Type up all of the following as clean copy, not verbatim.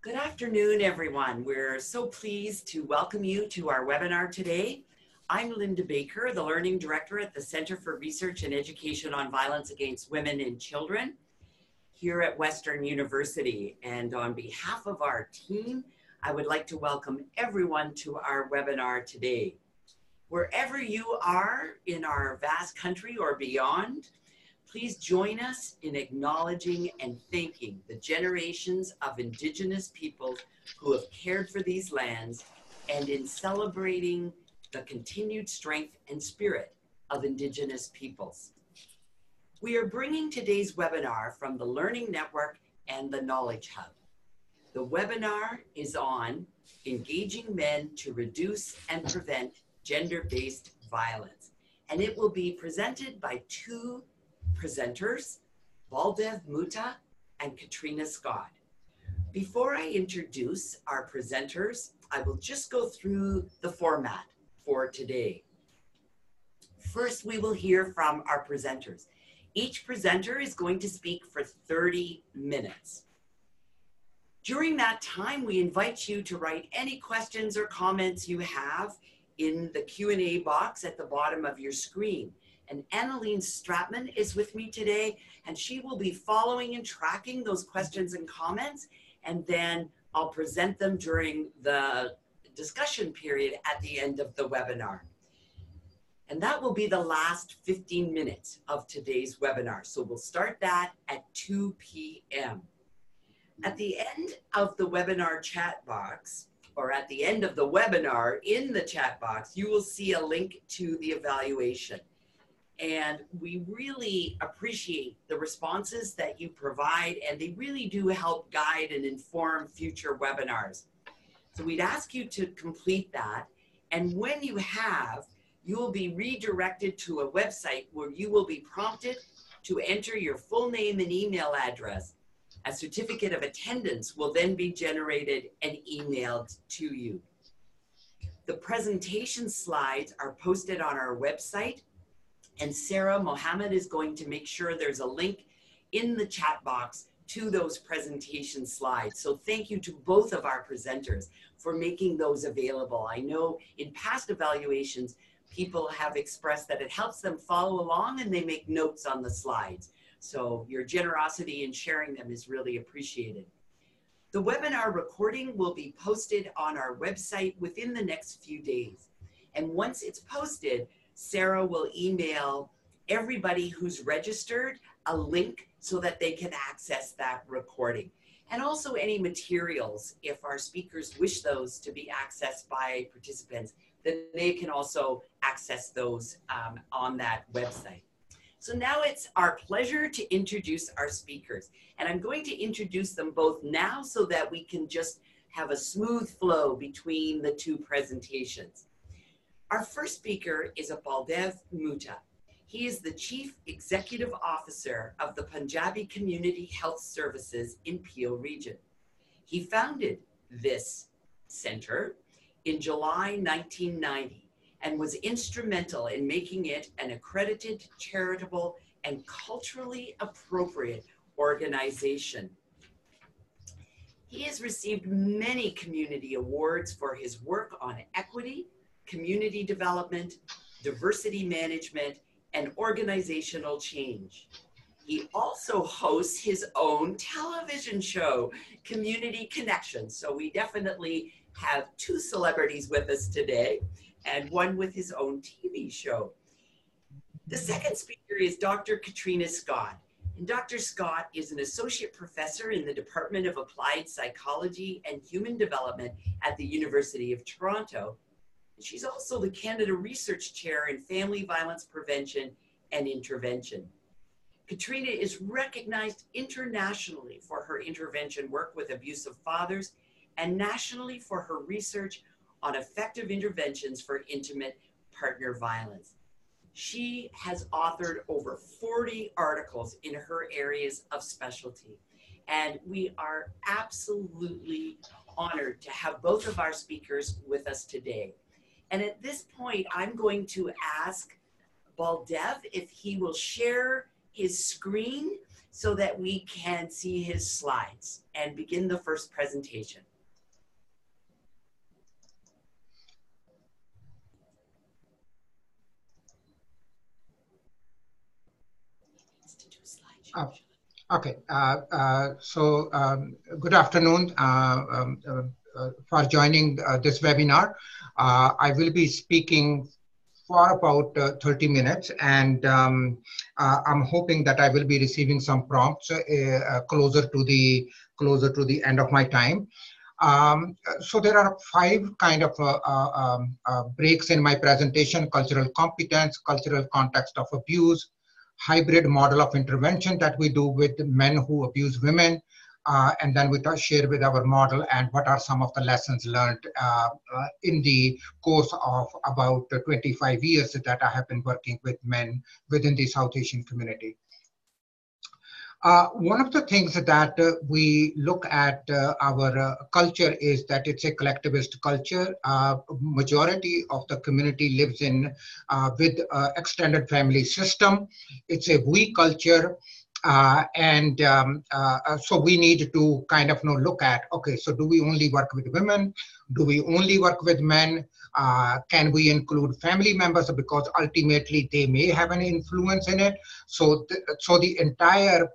Good afternoon, everyone. We're so pleased to welcome you to our webinar today. I'm Linda Baker, the Learning Director at the Center for Research and Education on Violence Against Women and Children here at Western University. And on behalf of our team, I would like to welcome everyone to our webinar today. Wherever you are in our vast country or beyond, please join us in acknowledging and thanking the generations of Indigenous peoples who have cared for these lands and in celebrating the continued strength and spirit of Indigenous peoples. We are bringing today's webinar from the Learning Network and the Knowledge Hub. The webinar is on engaging men to reduce and prevent gender-based violence, and it will be presented by two presenters, Baldev Mutta and Katreena Scott. Before I introduce our presenters, I will just go through the format for today. First, we will hear from our presenters. Each presenter is going to speak for 30 minutes. During that time, we invite you to write any questions or comments you have in the Q&A box at the bottom of your screen. And Annalene Stratman is with me today, and she will be following and tracking those questions and comments, and then I'll present them during the discussion period at the end of the webinar. And that will be the last 15 minutes of today's webinar. So we'll start that at 2 p.m. At the end of the webinar chat box, or at the end of the webinar in the chat box, you will see a link to the evaluation. And we really appreciate the responses that you provide, and they really do help guide and inform future webinars. So we'd ask you to complete that. And when you have, you will be redirected to a website where you will be prompted to enter your full name and email address. A certificate of attendance will then be generated and emailed to you. The presentation slides are posted on our website, and Sarah Mohammed is going to make sure there's a link in the chat box to those presentation slides. So thank you to both of our presenters for making those available. I know in past evaluations, people have expressed that it helps them follow along and they make notes on the slides. So your generosity in sharing them is really appreciated. The webinar recording will be posted on our website within the next few days. And once it's posted, Sarah will email everybody who's registered a link so that they can access that recording. And also any materials, if our speakers wish those to be accessed by participants, then they can also access those on that website. So now it's our pleasure to introduce our speakers. And I'm going to introduce them both now so that we can just have a smooth flow between the two presentations. Our first speaker is Baldev Mutta. He is the Chief Executive Officer of the Punjabi Community Health Services in Peel Region. He founded this center in July 1990 and was instrumental in making it an accredited, charitable, and culturally appropriate organization. He has received many community awards for his work on equity, community development, diversity management, and organizational change. He also hosts his own television show, Community Connections. So we definitely have two celebrities with us today, and one with his own TV show. The second speaker is Dr. Katreena Scott. And Dr. Scott is an associate professor in the Department of Applied Psychology and Human Development at the University of Toronto. She's also the Canada Research Chair in Family Violence Prevention and Intervention. Katreena is recognized internationally for her intervention work with abusive fathers and nationally for her research on effective interventions for intimate partner violence. She has authored over 40 articles in her areas of specialty, and we are absolutely honored to have both of our speakers with us today. And at this point, I'm going to ask Baldev if he will share his screen so that we can see his slides and begin the first presentation. Okay, good afternoon for joining this webinar. I will be speaking for about 30 minutes, and I'm hoping that I will be receiving some prompts closer to the end of my time. So there are 5 kind of breaks in my presentation: cultural competence, cultural context of abuse, hybrid model of intervention that we do with men who abuse women, and then we share with our model and what are some of the lessons learned in the course of about 25 years that I have been working with men within the South Asian community. One of the things that we look at our culture is that it's a collectivist culture. Majority of the community lives in with extended family system. It's a we culture. So we need to kind of look at, okay, so do we only work with women? Do we only work with men? Can we include family members, because ultimately they may have an influence in it? So the entire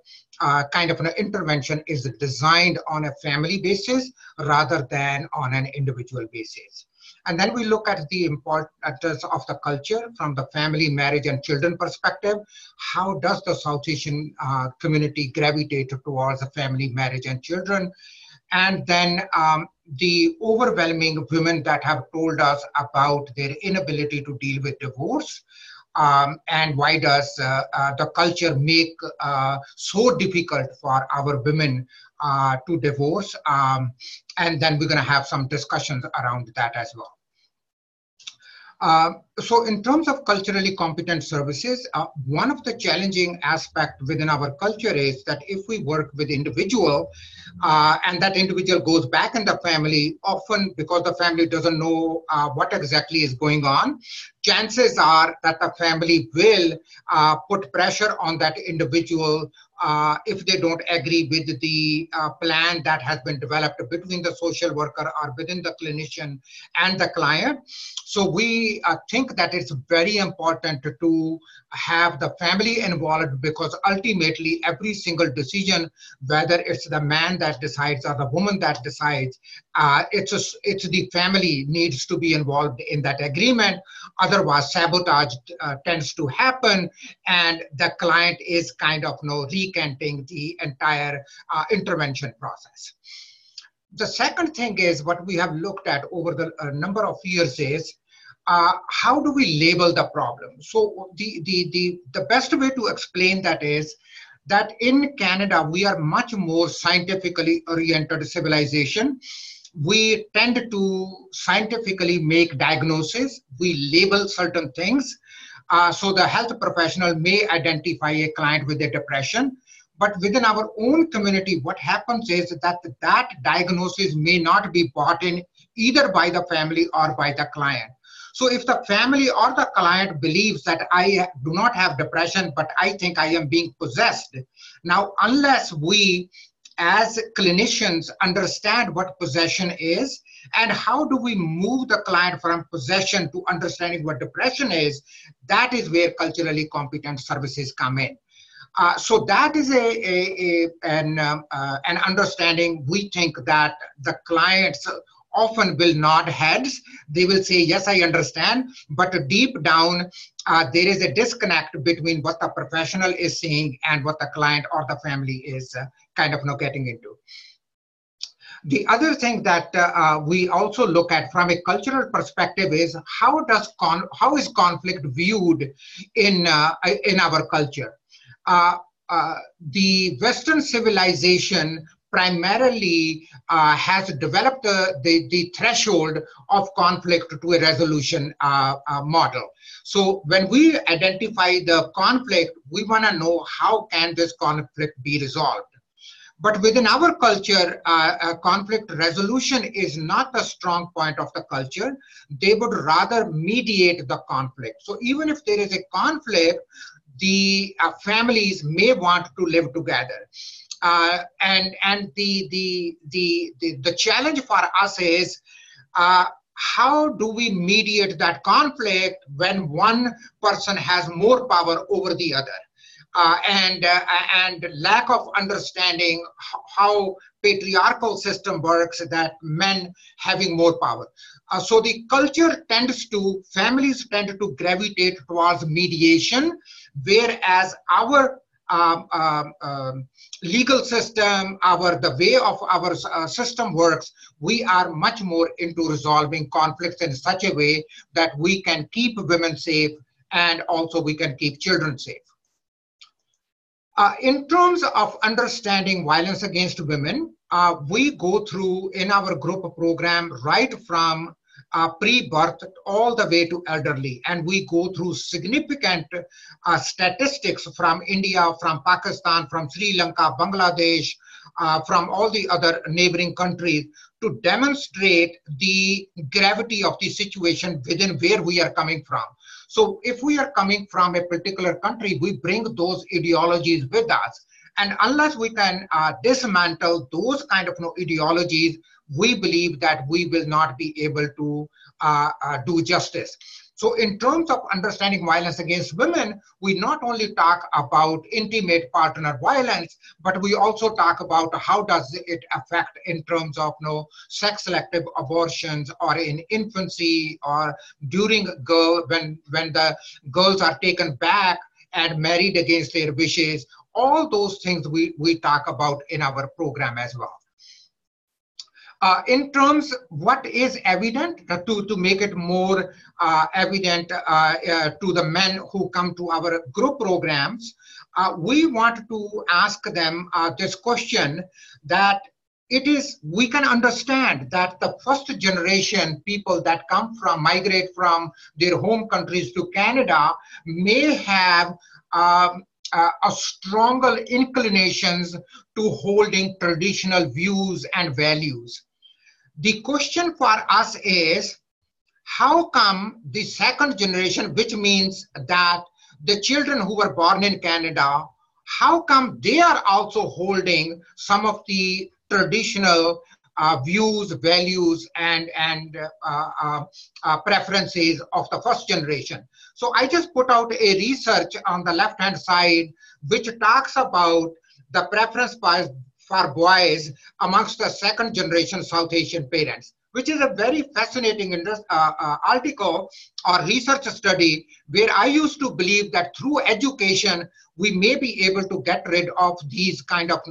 kind of an intervention is designed on a family basis rather than on an individual basis. And then we look at the importance of the culture from the family, marriage, and children perspective. How does the South Asian community gravitate towards the family, marriage, and children? And then the overwhelming women that have told us about their inability to deal with divorce. And why does the culture make so difficult for our women to divorce? And then we're going to have some discussions around that as well. So in terms of culturally competent services, one of the challenging aspects within our culture is that if we work with individual and that individual goes back in the family, often because the family doesn't know what exactly is going on, chances are that the family will put pressure on that individual if they don't agree with the plan that has been developed between the social worker or within the clinician and the client. So we think that it's very important to have the family involved, because ultimately every single decision, whether it's the man that decides or the woman that decides, it's the family needs to be involved in that agreement. Otherwise, sabotage tends to happen, and the client is kind of recanting the entire intervention process. The second thing is what we have looked at over the number of years is how do we label the problem? So the best way to explain that is that in Canada, we are much more scientifically oriented civilization. We tend to scientifically make diagnoses. We label certain things. So the health professional may identify a client with a depression, but within our own community, what happens is that that diagnosis may not be bought in either by the family or by the client. So if the family or the client believes that I do not have depression, but I think I am being possessed, now unless we as clinicians understand what possession is and how do we move the client from possession to understanding what depression is, that is where culturally competent services come in. So that is an understanding. We think that the clients often will nod heads. They will say, yes, I understand. But deep down, there is a disconnect between what the professional is saying and what the client or the family is kind of getting into. The other thing that we also look at from a cultural perspective is how is conflict viewed in our culture? The Western civilization primarily has developed the threshold of conflict to a resolution model. So when we identify the conflict, we want to know how can this conflict be resolved. But within our culture, conflict resolution is not the strong point of the culture. They would rather mediate the conflict. So even if there is a conflict, the families may want to live together. And the challenge for us is how do we mediate that conflict when one person has more power over the other? And lack of understanding how patriarchal system works, that men having more power. So the culture families tend to gravitate towards mediation, whereas our legal system, the way of our system works, we are much more into resolving conflicts in such a way that we can keep women safe and also we can keep children safe. In terms of understanding violence against women, we go through in our group program right from pre-birth all the way to elderly, and we go through significant statistics from India, from Pakistan, from Sri Lanka, Bangladesh, from all the other neighboring countries to demonstrate the gravity of the situation within where we are coming from. So if we are coming from a particular country, we bring those ideologies with us. And unless we can dismantle those kind of ideologies, we believe that we will not be able to do justice. So in terms of understanding violence against women, we not only talk about intimate partner violence, but we also talk about how does it affect in terms of sex-selective abortions, or in infancy, or during when the girls are taken back and married against their wishes. All those things we talk about in our program as well. In terms what is evident, to make it more evident to the men who come to our group programs, we want to ask them this question, that we can understand that the first generation people that migrate from their home countries to Canada may have a stronger inclinations to holding traditional views and values. The question for us is, how come the second generation, which means that the children who were born in Canada, how come they are also holding some of the traditional views, values, and preferences of the first generation? So I just put out a research on the left-hand side, which talks about the preference for boys amongst the second generation South Asian parents, which is a very fascinating article or research study, where I used to believe that through education, we may be able to get rid of these kind of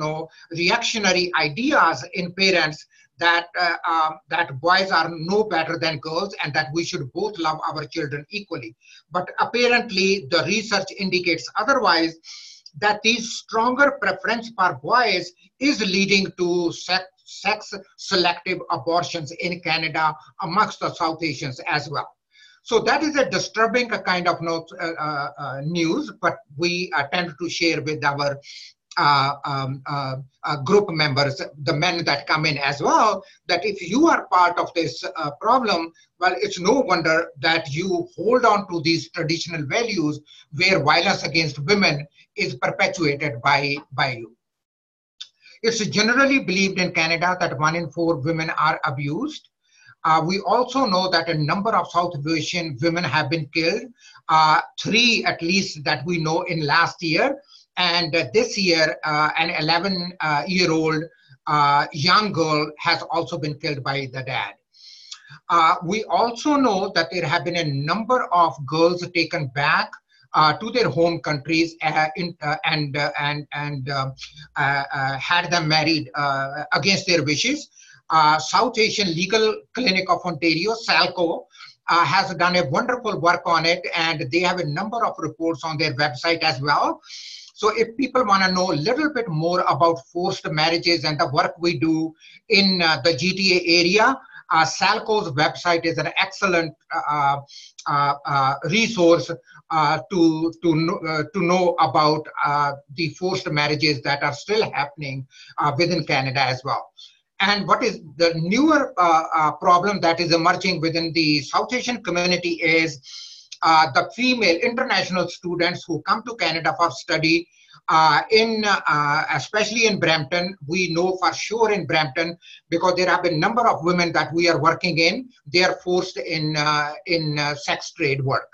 reactionary ideas in parents, that boys are no better than girls and that we should both love our children equally. But apparently the research indicates otherwise, that these stronger preference for boys is leading to sex-selective abortions in Canada amongst the South Asians as well. So that is a disturbing kind of news, but we tend to share with our group members, the men that come in as well, that if you are part of this problem, well, it's no wonder that you hold on to these traditional values where violence against women is perpetuated by you. It's generally believed in Canada that 1 in 4 women are abused. We also know that a number of South Asian women have been killed, 3 at least that we know in last year. And this year, an 11-year-old young girl has also been killed by the dad. We also know that there have been a number of girls taken back to their home countries and had them married against their wishes. South Asian Legal Clinic of Ontario, SALCO, has done a wonderful work on it, and they have a number of reports on their website as well. So if people want to know a little bit more about forced marriages and the work we do in the GTA area, SALCO's website is an excellent resource to know about the forced marriages that are still happening within Canada as well. And what is the newer problem that is emerging within the South Asian community is the female international students who come to Canada for study, especially in Brampton. We know for sure in Brampton, because there have been a number of women that we are working in, they are forced in sex trade work.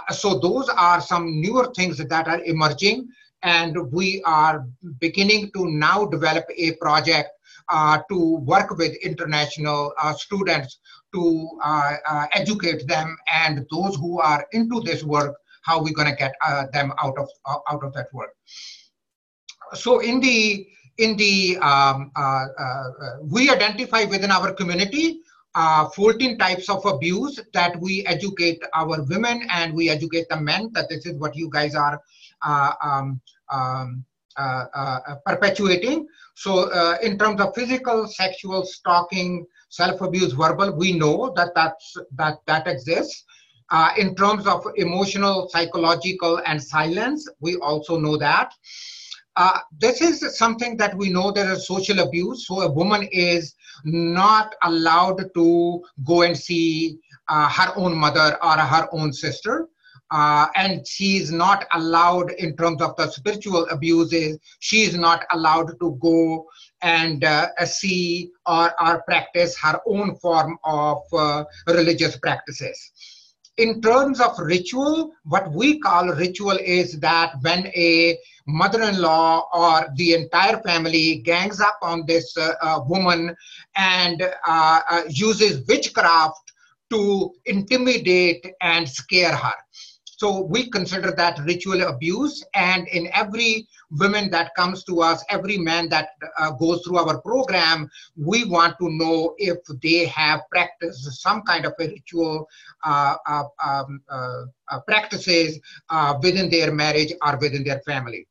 So those are some newer things that are emerging, and we are beginning to now develop a project to work with international students to educate them, and those who are into this work, how we're going to get them out of that work. So we identify within our community 14 types of abuse that we educate our women and we educate the men, that this is what you guys are perpetuating. So in terms of physical, sexual, stalking, self-abuse, verbal, we know that exists. In terms of emotional, psychological, and silence, we also know that. This is something that we know there is social abuse. So a woman is not allowed to go and see her own mother or her own sister. And she is not allowed, in terms of the spiritual abuses, she is not allowed to go and see or practice her own form of religious practices. In terms of ritual, what we call ritual is that when a mother-in-law or the entire family gangs up on this woman and uses witchcraft to intimidate and scare her. So we consider that ritual abuse, and in every woman that comes to us, every man that goes through our program, we want to know if they have practiced some kind of a ritual practices within their marriage or within their family.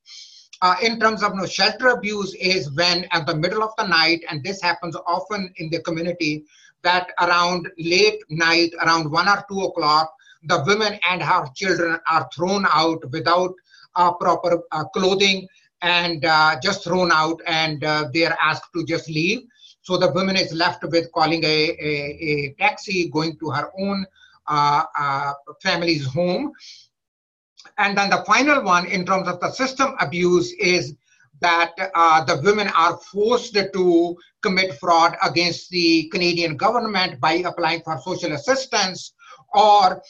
In terms of shelter abuse is when at the middle of the night, and this happens often in the community, that around late night, around 1 or 2 o'clock, the women and her children are thrown out without proper clothing and just thrown out, and they are asked to just leave. So the woman is left with calling a taxi, going to her own family's home. And then the final one in terms of the system abuse is that the women are forced to commit fraud against the Canadian government by applying for social assistance, or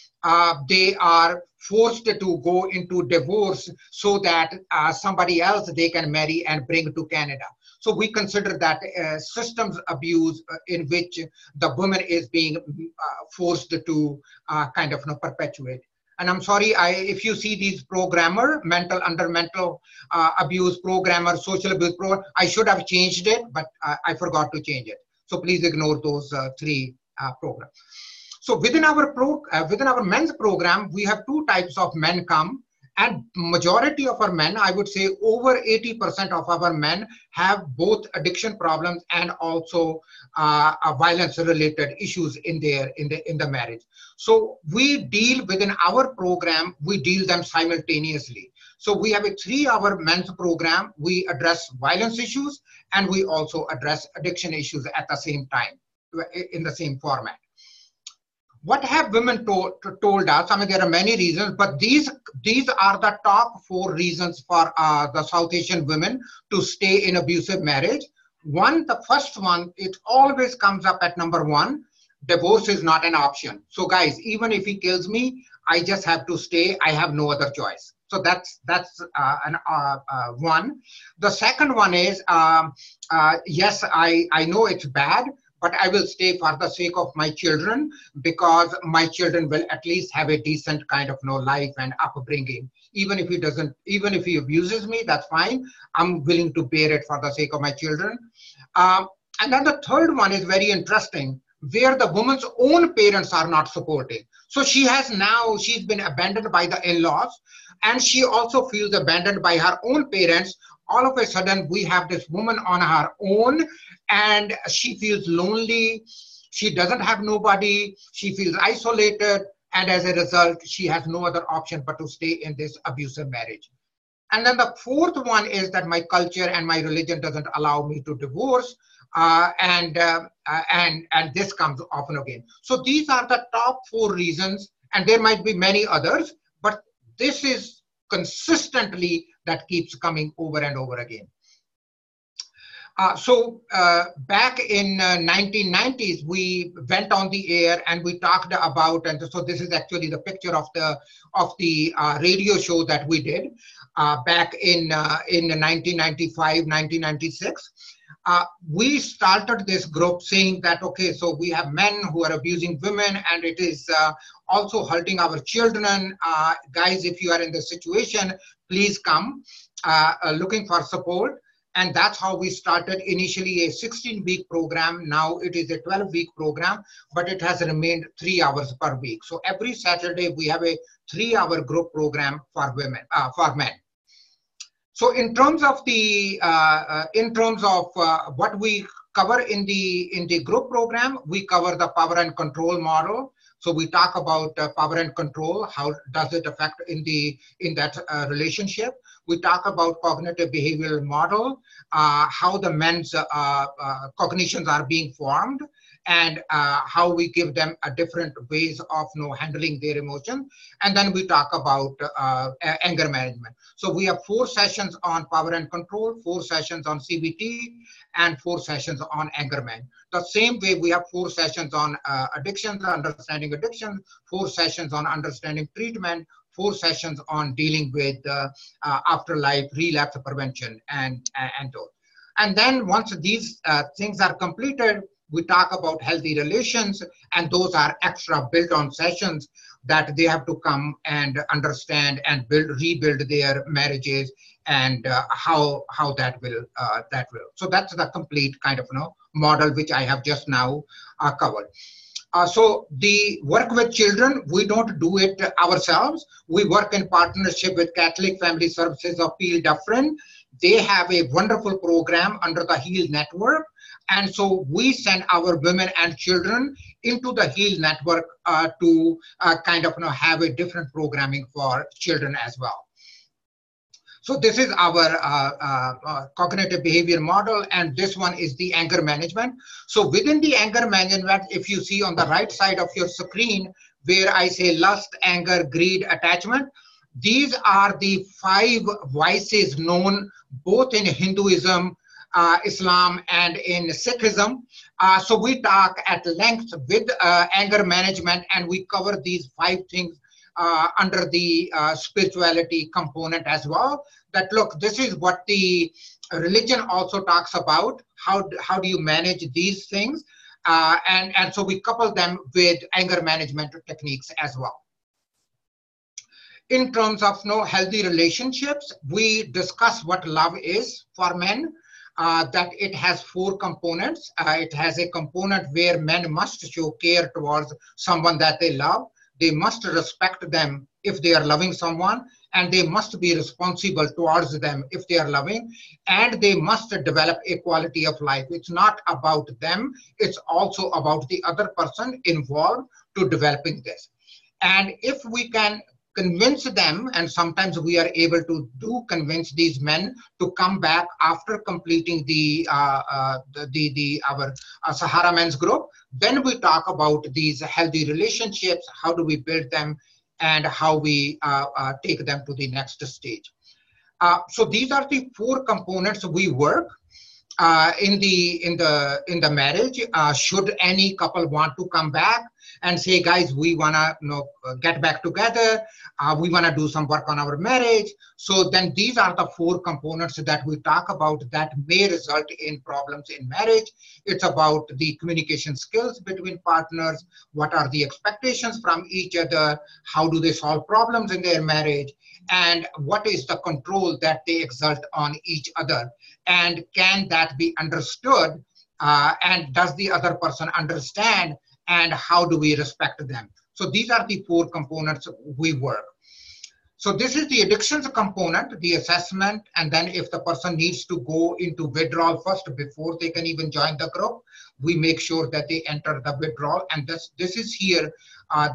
they are forced to go into divorce so that somebody else they can marry and bring to Canada. So we consider that systems abuse in which the woman is being forced to kind of perpetuate. And I'm sorry, if you see these programmer, mental abuse programmer, social abuse programmer, I should have changed it, but I forgot to change it. So please ignore those 3 programs. So within our men's program, we have 2 types of men come, and majority of our men, I would say over 80% of our men have both addiction problems and also violence-related issues in the marriage. So we deal within our program, we deal them simultaneously. So we have a 3-hour men's program. We address violence issues and we also address addiction issues at the same time in the same format. What have women told us? I mean, there are many reasons, but these are the top 4 reasons for the South Asian women to stay in abusive marriage. The first one, it always comes up at number 1, divorce is not an option. So guys, even if he kills me, I just have to stay. I have no other choice. So that's one. The second one is, yes, I know it's bad, but I will stay for the sake of my children, because my children will at least have a decent kind of life and upbringing. Even if he abuses me, that's fine. I'm willing to bear it for the sake of my children. And then the third one is very interesting, where the woman's own parents are not supporting. So she's been abandoned by the in-laws, and she also feels abandoned by her own parents. All of a sudden, we have this woman on her own, and she feels lonely. She doesn't have nobody. She feels isolated. And as a result, she has no other option but to stay in this abusive marriage. And then the fourth one is that my culture and my religion doesn't allow me to divorce. And this comes often again. So these are the top 4 reasons. And there might be many others, but this is consistently that keeps coming over and over again. Back in 1990s, we went on the air and we talked about, and so this is actually the picture of the radio show that we did back in 1995, 1996. We started this group saying that, okay, so we have men who are abusing women, and it is also hurting our children. Guys, if you are in this situation, please come, looking for support. And that's how we started initially a 16-week program. Now it is a 12-week program, but it has remained 3 hours per week. So every Saturday we have a 3-hour group program for women, for men. So in terms of what we cover in the group program, we cover the power and control model. So we talk about power and control. How does it affect in that relationship? We talk about cognitive behavioral model, how the men's cognitions are being formed, and how we give them a different ways of handling their emotions. And then we talk about anger management. So we have 4 sessions on power and control, 4 sessions on CBT, and 4 sessions on anger management. The same way we have 4 sessions on addictions, understanding addiction, 4 sessions on understanding treatment, 4 sessions on dealing with afterlife, relapse prevention, and those. And then once these things are completed, we talk about healthy relations, and those are extra built-on sessions that they have to come and understand and rebuild their marriages, and how that will. So that's the complete kind of model which I have just now covered. So the work with children, we don't do it ourselves. We work in partnership with Catholic Family Services of Peel Dufferin. They have a wonderful program under the HEAL network. And so we send our women and children into the HEAL network to kind of have a different programming for children as well. So this is our cognitive behavior model, and this one is the anger management. So within the anger management, if you see on the right side of your screen, where I say lust, anger, greed, attachment, these are the 5 vices known both in Hinduism, Islam, and in Sikhism. So we talk at length with anger management, and we cover these 5 things under the spirituality component as well. That look, this is what the religion also talks about. How do you manage these things? And so we couple them with anger management techniques as well. In terms of healthy relationships, we discuss what love is for men. That it has 4 components. It has a component where men must show care towards someone that they love. They must respect them if they are loving someone, and they must be responsible towards them if they are loving, and they must develop a quality of life. It's not about them, it's also about the other person involved to developing this. And if we can convince them, and sometimes we are able to convince these men to come back after completing our Sahara men's group, then we talk about these healthy relationships, how do we build them, and how we take them to the next stage. So these are the 4 components we work in the marriage. Should any couple want to come back and say, guys, we want to get back together, we want to do some work on our marriage. So then these are the 4 components that we talk about that may result in problems in marriage. It's about the communication skills between partners, what are the expectations from each other, how do they solve problems in their marriage, and what is the control that they exert on each other, and can that be understood, and does the other person understand, and how do we respect them. So these are the 4 components we work. So this is the addictions component, the assessment, and then if the person needs to go into withdrawal first before they can even join the group, we make sure that they enter the withdrawal, and this is here.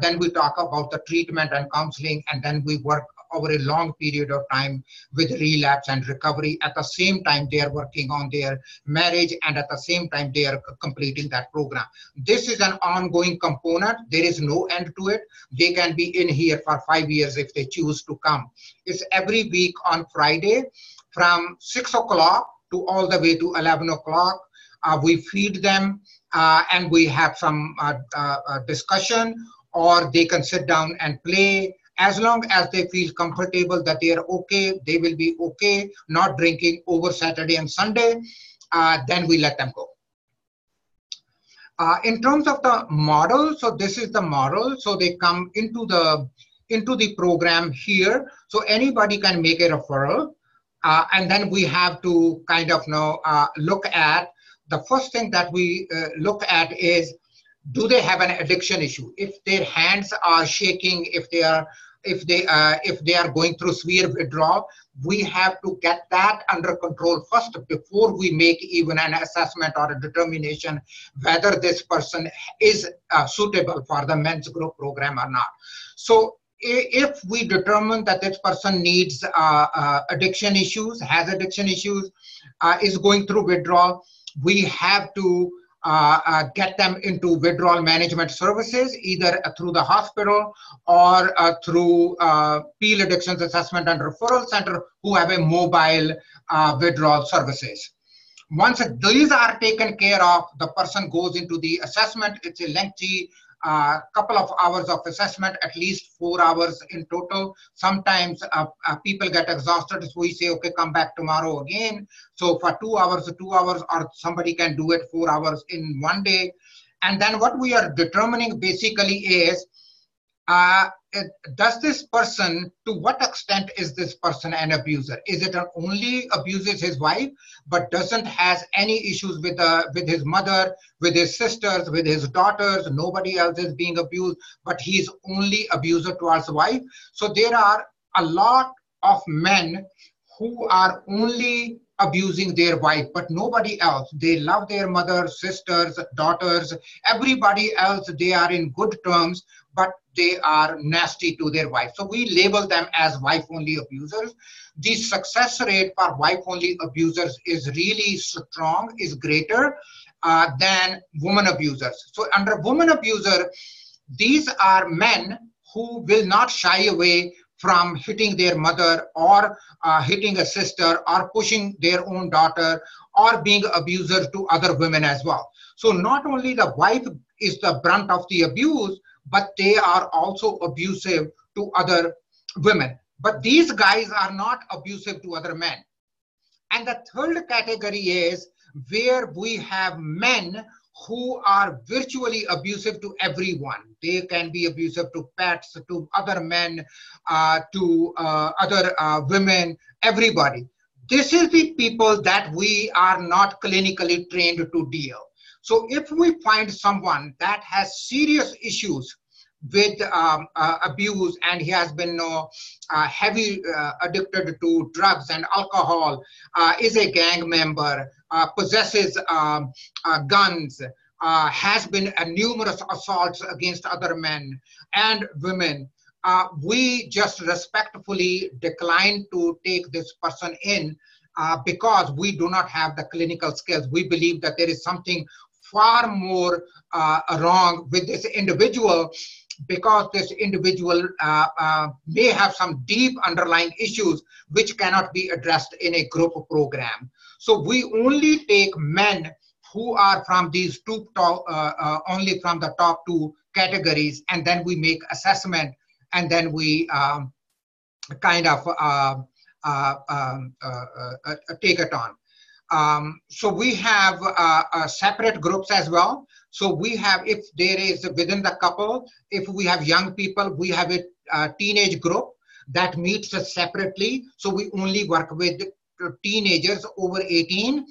Then we talk about the treatment and counseling, and then we work over a long period of time with relapse and recovery. At the same time, they are working on their marriage, and at the same time, they are completing that program. This is an ongoing component. There is no end to it. They can be in here for 5 years if they choose to come. It's every week on Friday from 6 o'clock to all the way to 11 o'clock. We feed them and we have some discussion, or they can sit down and play. As long as they feel comfortable that they are okay, they will be okay, not drinking over Saturday and Sunday, then we let them go. In terms of the model, so this is the model. So they come into the program here. So anybody can make a referral. And then we have to kind of look at, the first thing that we look at is, do they have an addiction issue? If their hands are shaking, if they are going through severe withdrawal, we have to get that under control first before we make even an assessment or a determination whether this person is suitable for the men's group program or not. So if we determine that this person needs addiction issues, has addiction issues, is going through withdrawal, we have to get them into withdrawal management services, either through the hospital or through Peel Addictions Assessment and Referral Center, who have a mobile withdrawal services. Once these are taken care of, the person goes into the assessment. It's a lengthy couple of hours of assessment, at least 4 hours in total. Sometimes people get exhausted, so we say, okay, come back tomorrow again. So for 2 hours, or somebody can do it 4 hours in one day. And then what we are determining basically is, does this person, to what extent is this person an abuser? Is it only abuses his wife, but doesn't has any issues with his mother, with his sisters, with his daughters? Nobody else is being abused, but he's only abuser towards wife. So there are a lot of men who are only abusing their wife, but nobody else. They love their mother, sisters, daughters, everybody else. They are in good terms, but they are nasty to their wife. So we label them as wife-only abusers. The success rate for wife-only abusers is really strong, is greater than woman abusers. So under woman abuser, these are men who will not shy away from hitting their mother, or hitting a sister, or pushing their own daughter, or being abusers to other women as well. So not only the wife is the brunt of the abuse, but they are also abusive to other women. But these guys are not abusive to other men. And the third category is where we have men who are virtually abusive to everyone. They can be abusive to pets, to other men, to other women, everybody. This is the people that we are not clinically trained to deal. So if we find someone that has serious issues with abuse, and he has been heavy addicted to drugs and alcohol, is a gang member, possesses guns, has been numerous assaults against other men and women, we just respectfully decline to take this person in because we do not have the clinical skills. We believe that there is something far more wrong with this individual, because this individual may have some deep underlying issues which cannot be addressed in a group program. So we only take men who are from these two only from the top two categories, and then we make assessment, and then we kind of take it on. So we have separate groups as well. So we have, if there is within the couple, if we have young people, we have a teenage group that meets separately. So we only work with teenagers over 18.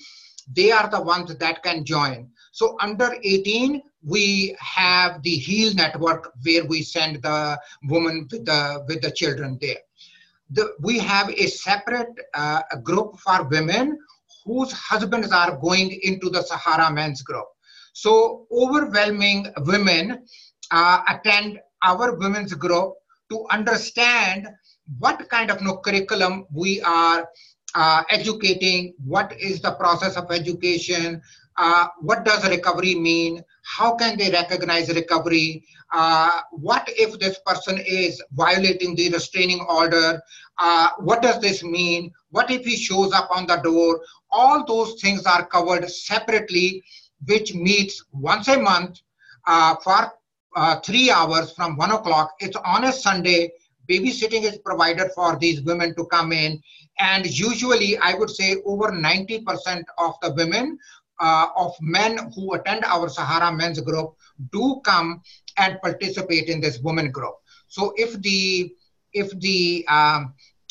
They are the ones that can join. So under 18, we have the HEAL network where we send the woman with the children there. We have a separate group for women whose husbands are going into the Sahara men's group. So overwhelming women attend our women's group to understand what kind of curriculum we are educating, what is the process of education, what does recovery mean, how can they recognize recovery, what if this person is violating the restraining order, what does this mean, what if he shows up on the door. All those things are covered separately, which meets once a month for 3 hours from 1 o'clock. It's on a Sunday. Babysitting is provided for these women to come in, and usually I would say over 90% of the women of men who attend our Sahara men's group do come and participate in this women group. So if the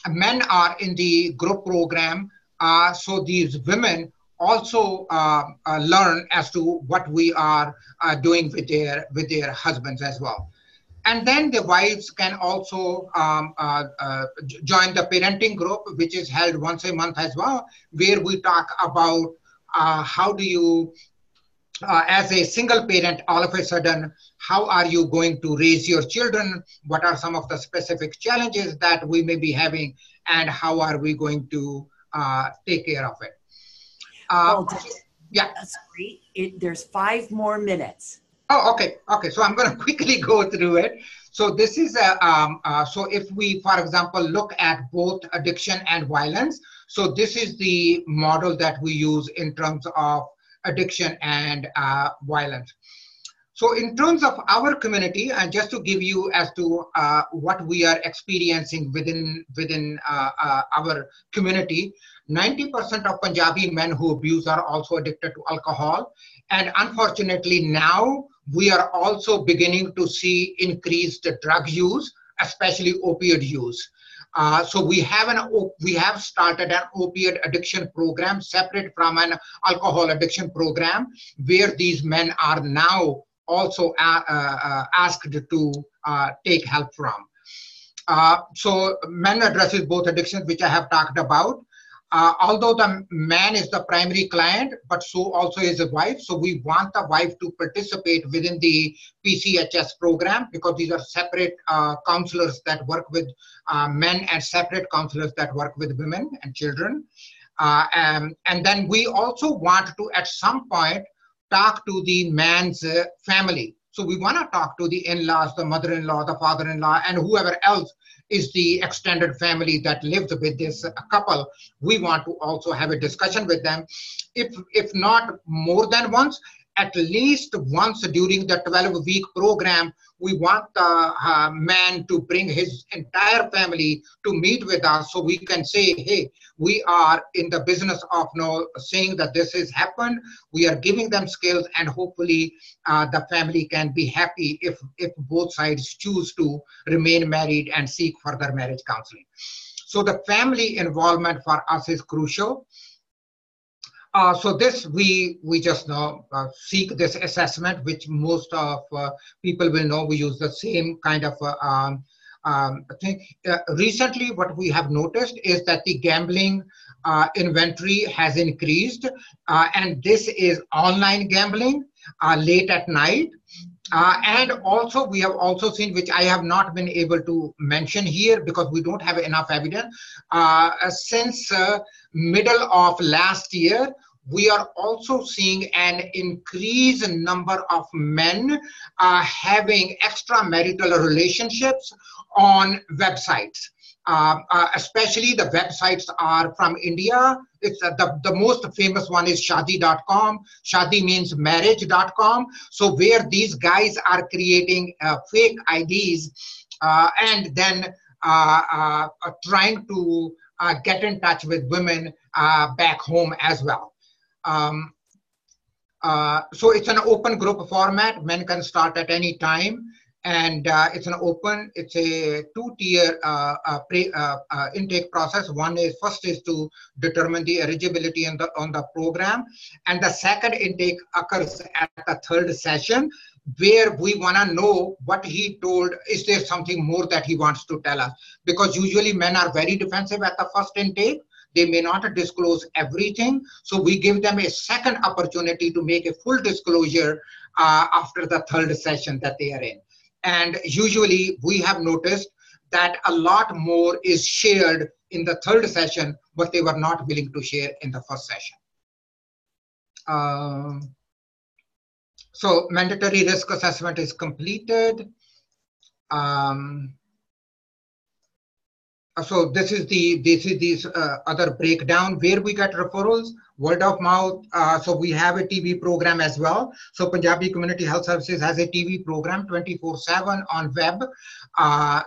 men are in the group program, so these women also learn as to what we are doing with their husbands as well. And then the wives can also join the parenting group, which is held once a month as well, where we talk about how do you, as a single parent, all of a sudden, how are you going to raise your children? What are some of the specific challenges that we may be having, and how are we going to take care of it? Well, yeah, that's great. There's 5 more minutes. Oh, okay. Okay. So I'm going to quickly go through it. So this is so if we, for example, look at both addiction and violence. So this is the model that we use in terms of addiction and violence. So in terms of our community, and just to give you as to what we are experiencing within our community, 90% of Punjabi men who abuse are also addicted to alcohol. And unfortunately now we are also beginning to see increased drug use, especially opioid use. So we have started an opioid addiction program separate from an alcohol addiction program, where these men are now also asked to take help from. So men addresses both addictions, which I have talked about. Although the man is the primary client, but so also is the wife. So we want the wife to participate within the PCHS program, because these are separate counselors that work with men and separate counselors that work with women and children. And then we also want to, at some point, talk to the man's family. So we want to talk to the in-laws, the mother-in-law, the father-in-law, and whoever else is the extended family that lives with this couple. We want to also have a discussion with them, if not more than once, at least once during the 12-week program. We want the man to bring his entire family to meet with us, so we can say, hey, we are in the business of saying that this has happened. We are giving them skills, and hopefully the family can be happy if both sides choose to remain married and seek further marriage counseling. So the family involvement for us is crucial. So this, we just seek this assessment, which most of people will know. We use the same kind of thing. Recently, what we have noticed is that the gambling inventory has increased, and this is online gambling late at night. And also, we have also seen, which I have not been able to mention here because we don't have enough evidence, since middle of last year, we are also seeing an increased number of men having extramarital relationships on websites. Especially the websites are from India. It's the most famous one is shadi.com. Shadi means marriage.com. So where these guys are creating fake IDs and then trying to get in touch with women back home as well. So it's an open group format. Men can start at any time. And it's a 2-tier intake process. First is to determine the eligibility on the program. And the second intake occurs at the 3rd session, where we want to know what he told. Is there something more that he wants to tell us? Because usually men are very defensive at the first intake. They may not disclose everything. So we give them a second opportunity to make a full disclosure after the 3rd session that they are in. And usually we have noticed that a lot more is shared in the third session, but they were not willing to share in the first session. So mandatory risk assessment is completed. So this is the other breakdown where we get referrals, word of mouth. So we have a TV program as well. So Punjabi Community Health Services has a TV program 24/7 on web.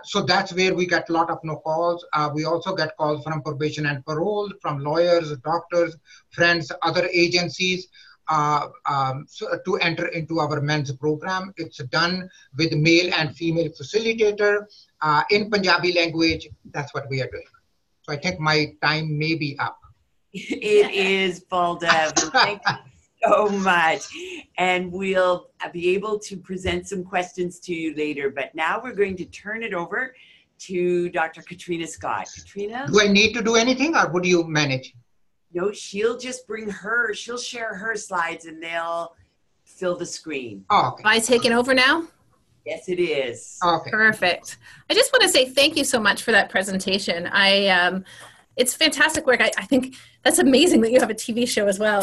So that's where we get a lot of calls. We also get calls from probation and parole, from lawyers, doctors, friends, other agencies. So to enter into our men's program. It's done with male and female facilitator in Punjabi language. That's what we are doing. So I think my time may be up. It is, Baldev. Thank you so much. And we'll be able to present some questions to you later. But now we're going to turn it over to Dr. Katreena Scott. Katreena? Do I need to do anything, or would you manage? No, she'll just she'll share her slides and they'll fill the screen. Oh, okay. Am I taking over now? Yes, it is. Okay. Perfect. I just want to say thank you so much for that presentation. It's fantastic work. I think that's amazing that you have a TV show as well.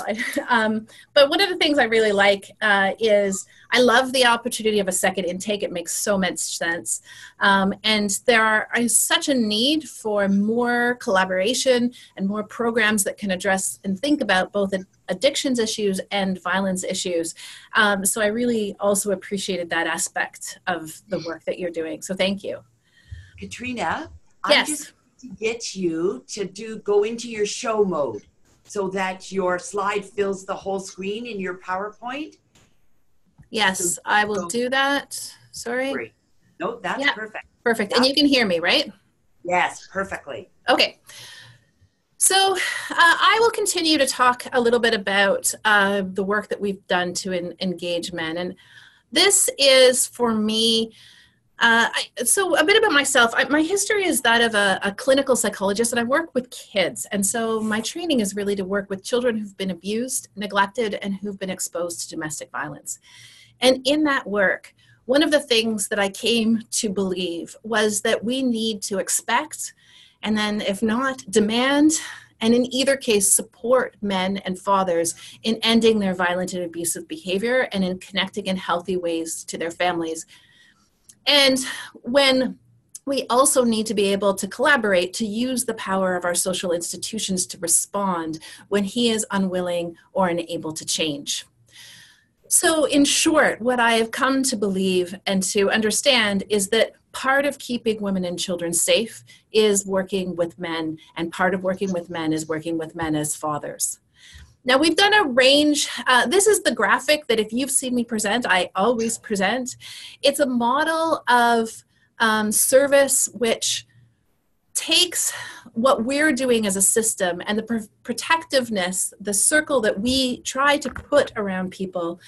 But one of the things I really like is I love the opportunity of a second intake. It makes so much sense. And there is such a need for more collaboration and more programs that can address and think about both addictions issues and violence issues. So I really also appreciated that aspect of the work that you're doing. So thank you. Katreena, yes. I'm just to get you to go into your show mode so that your slide fills the whole screen in your PowerPoint. Yes, I will do that. Sorry. Great. No, that's perfect. Perfect. Yeah. And you can hear me, right? Yes, perfectly. Okay. So I will continue to talk a little bit about the work that we've done to engage men. And this is for me, so a bit about myself. My history is that of a clinical psychologist, and I work with kids. And so my training is really to work with children who've been abused, neglected, and who've been exposed to domestic violence. And in that work, one of the things that I came to believe was that we need to expect, and then if not, demand, and in either case, support men and fathers in ending their violent and abusive behavior and in connecting in healthy ways to their families. And when we also need to be able to collaborate to use the power of our social institutions to respond when he is unwilling or unable to change. So in short, what I have come to believe and to understand is that part of keeping women and children safe is working with men, and part of working with men is working with men as fathers. Now, we've done a range. This is the graphic that if you've seen me present, I always present. It's a model of service which takes what we're doing as a system and the protectiveness, the circle that we try to put around people.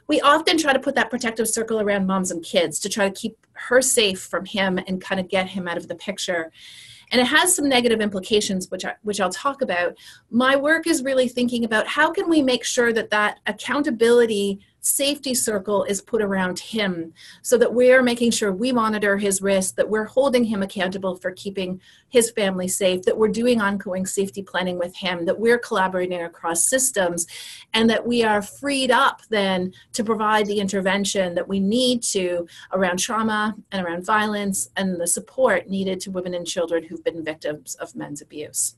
We often try to put that protective circle around moms and kids to try to keep her safe from him and kind of get him out of the picture. And it has some negative implications, which I'll talk about. My work is really thinking about how can we make sure that that accountability safety circle is put around him so that we're making sure we monitor his risk, that we're holding him accountable for keeping his family safe, that we're doing ongoing safety planning with him, that we're collaborating across systems, and that we are freed up then to provide the intervention that we need to around trauma and around violence and the support needed to women and children who've been victims of men's abuse.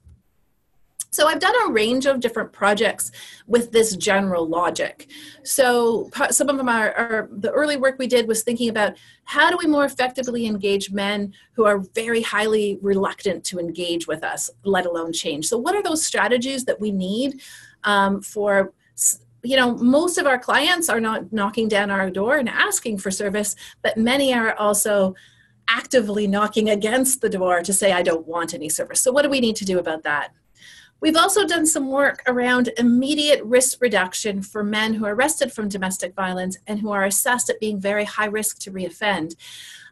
So I've done a range of different projects with this general logic. So some of them are the early work we did was thinking about how do we more effectively engage men who are very highly reluctant to engage with us, let alone change. So what are those strategies that we need for, most of our clients are not knocking down our door and asking for service, but many are also actively knocking against the door to say, I don't want any service. So what do we need to do about that? We've also done some work around immediate risk reduction for men who are arrested from domestic violence and who are assessed at being very high risk to reoffend.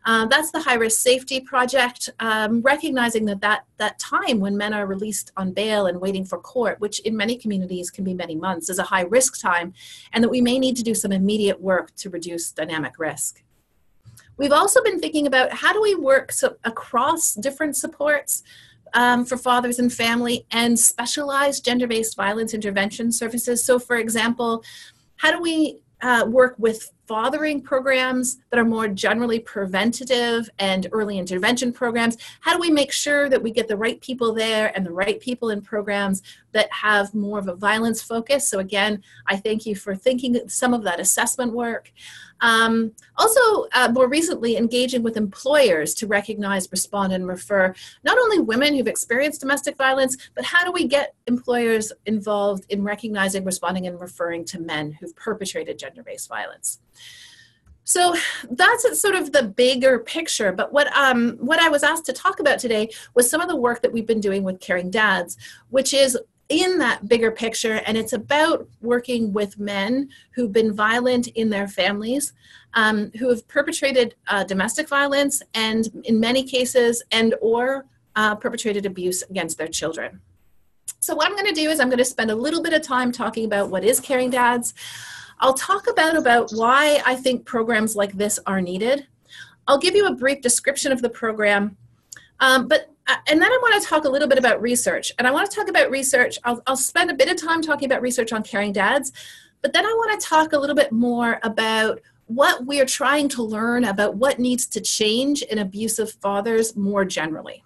That's the High Risk Safety Project, recognizing that time when men are released on bail and waiting for court, which in many communities can be many months, is a high risk time, and that we may need to do some immediate work to reduce dynamic risk. We've also been thinking about how do we work across different supports for fathers and family and specialized gender-based violence intervention services. So for example, how do we work with fathering programs that are more generally preventative and early intervention programs? How do we make sure that we get the right people there and the right people in programs that have more of a violence focus? So again, I thank you for thinking some of that assessment work. Also, more recently, engaging with employers to recognize, respond, and refer not only women who've experienced domestic violence, but how do we get employers involved in recognizing, responding, and referring to men who've perpetrated gender-based violence? So that's sort of the bigger picture, but what I was asked to talk about today was some of the work that we've been doing with Caring Dads, which is in that bigger picture, and it's about working with men who've been violent in their families, who have perpetrated domestic violence, and in many cases, or perpetrated abuse against their children. So what I'm going to do is I'm going to spend a little bit of time talking about what is Caring Dads. I'll talk about why I think programs like this are needed. I'll give you a brief description of the program, and then I want to talk a little bit about research. And I want to talk about research. I'll spend a bit of time talking about research on Caring Dads, but then I want to talk a little bit more about what we're trying to learn about what needs to change in abusive fathers more generally.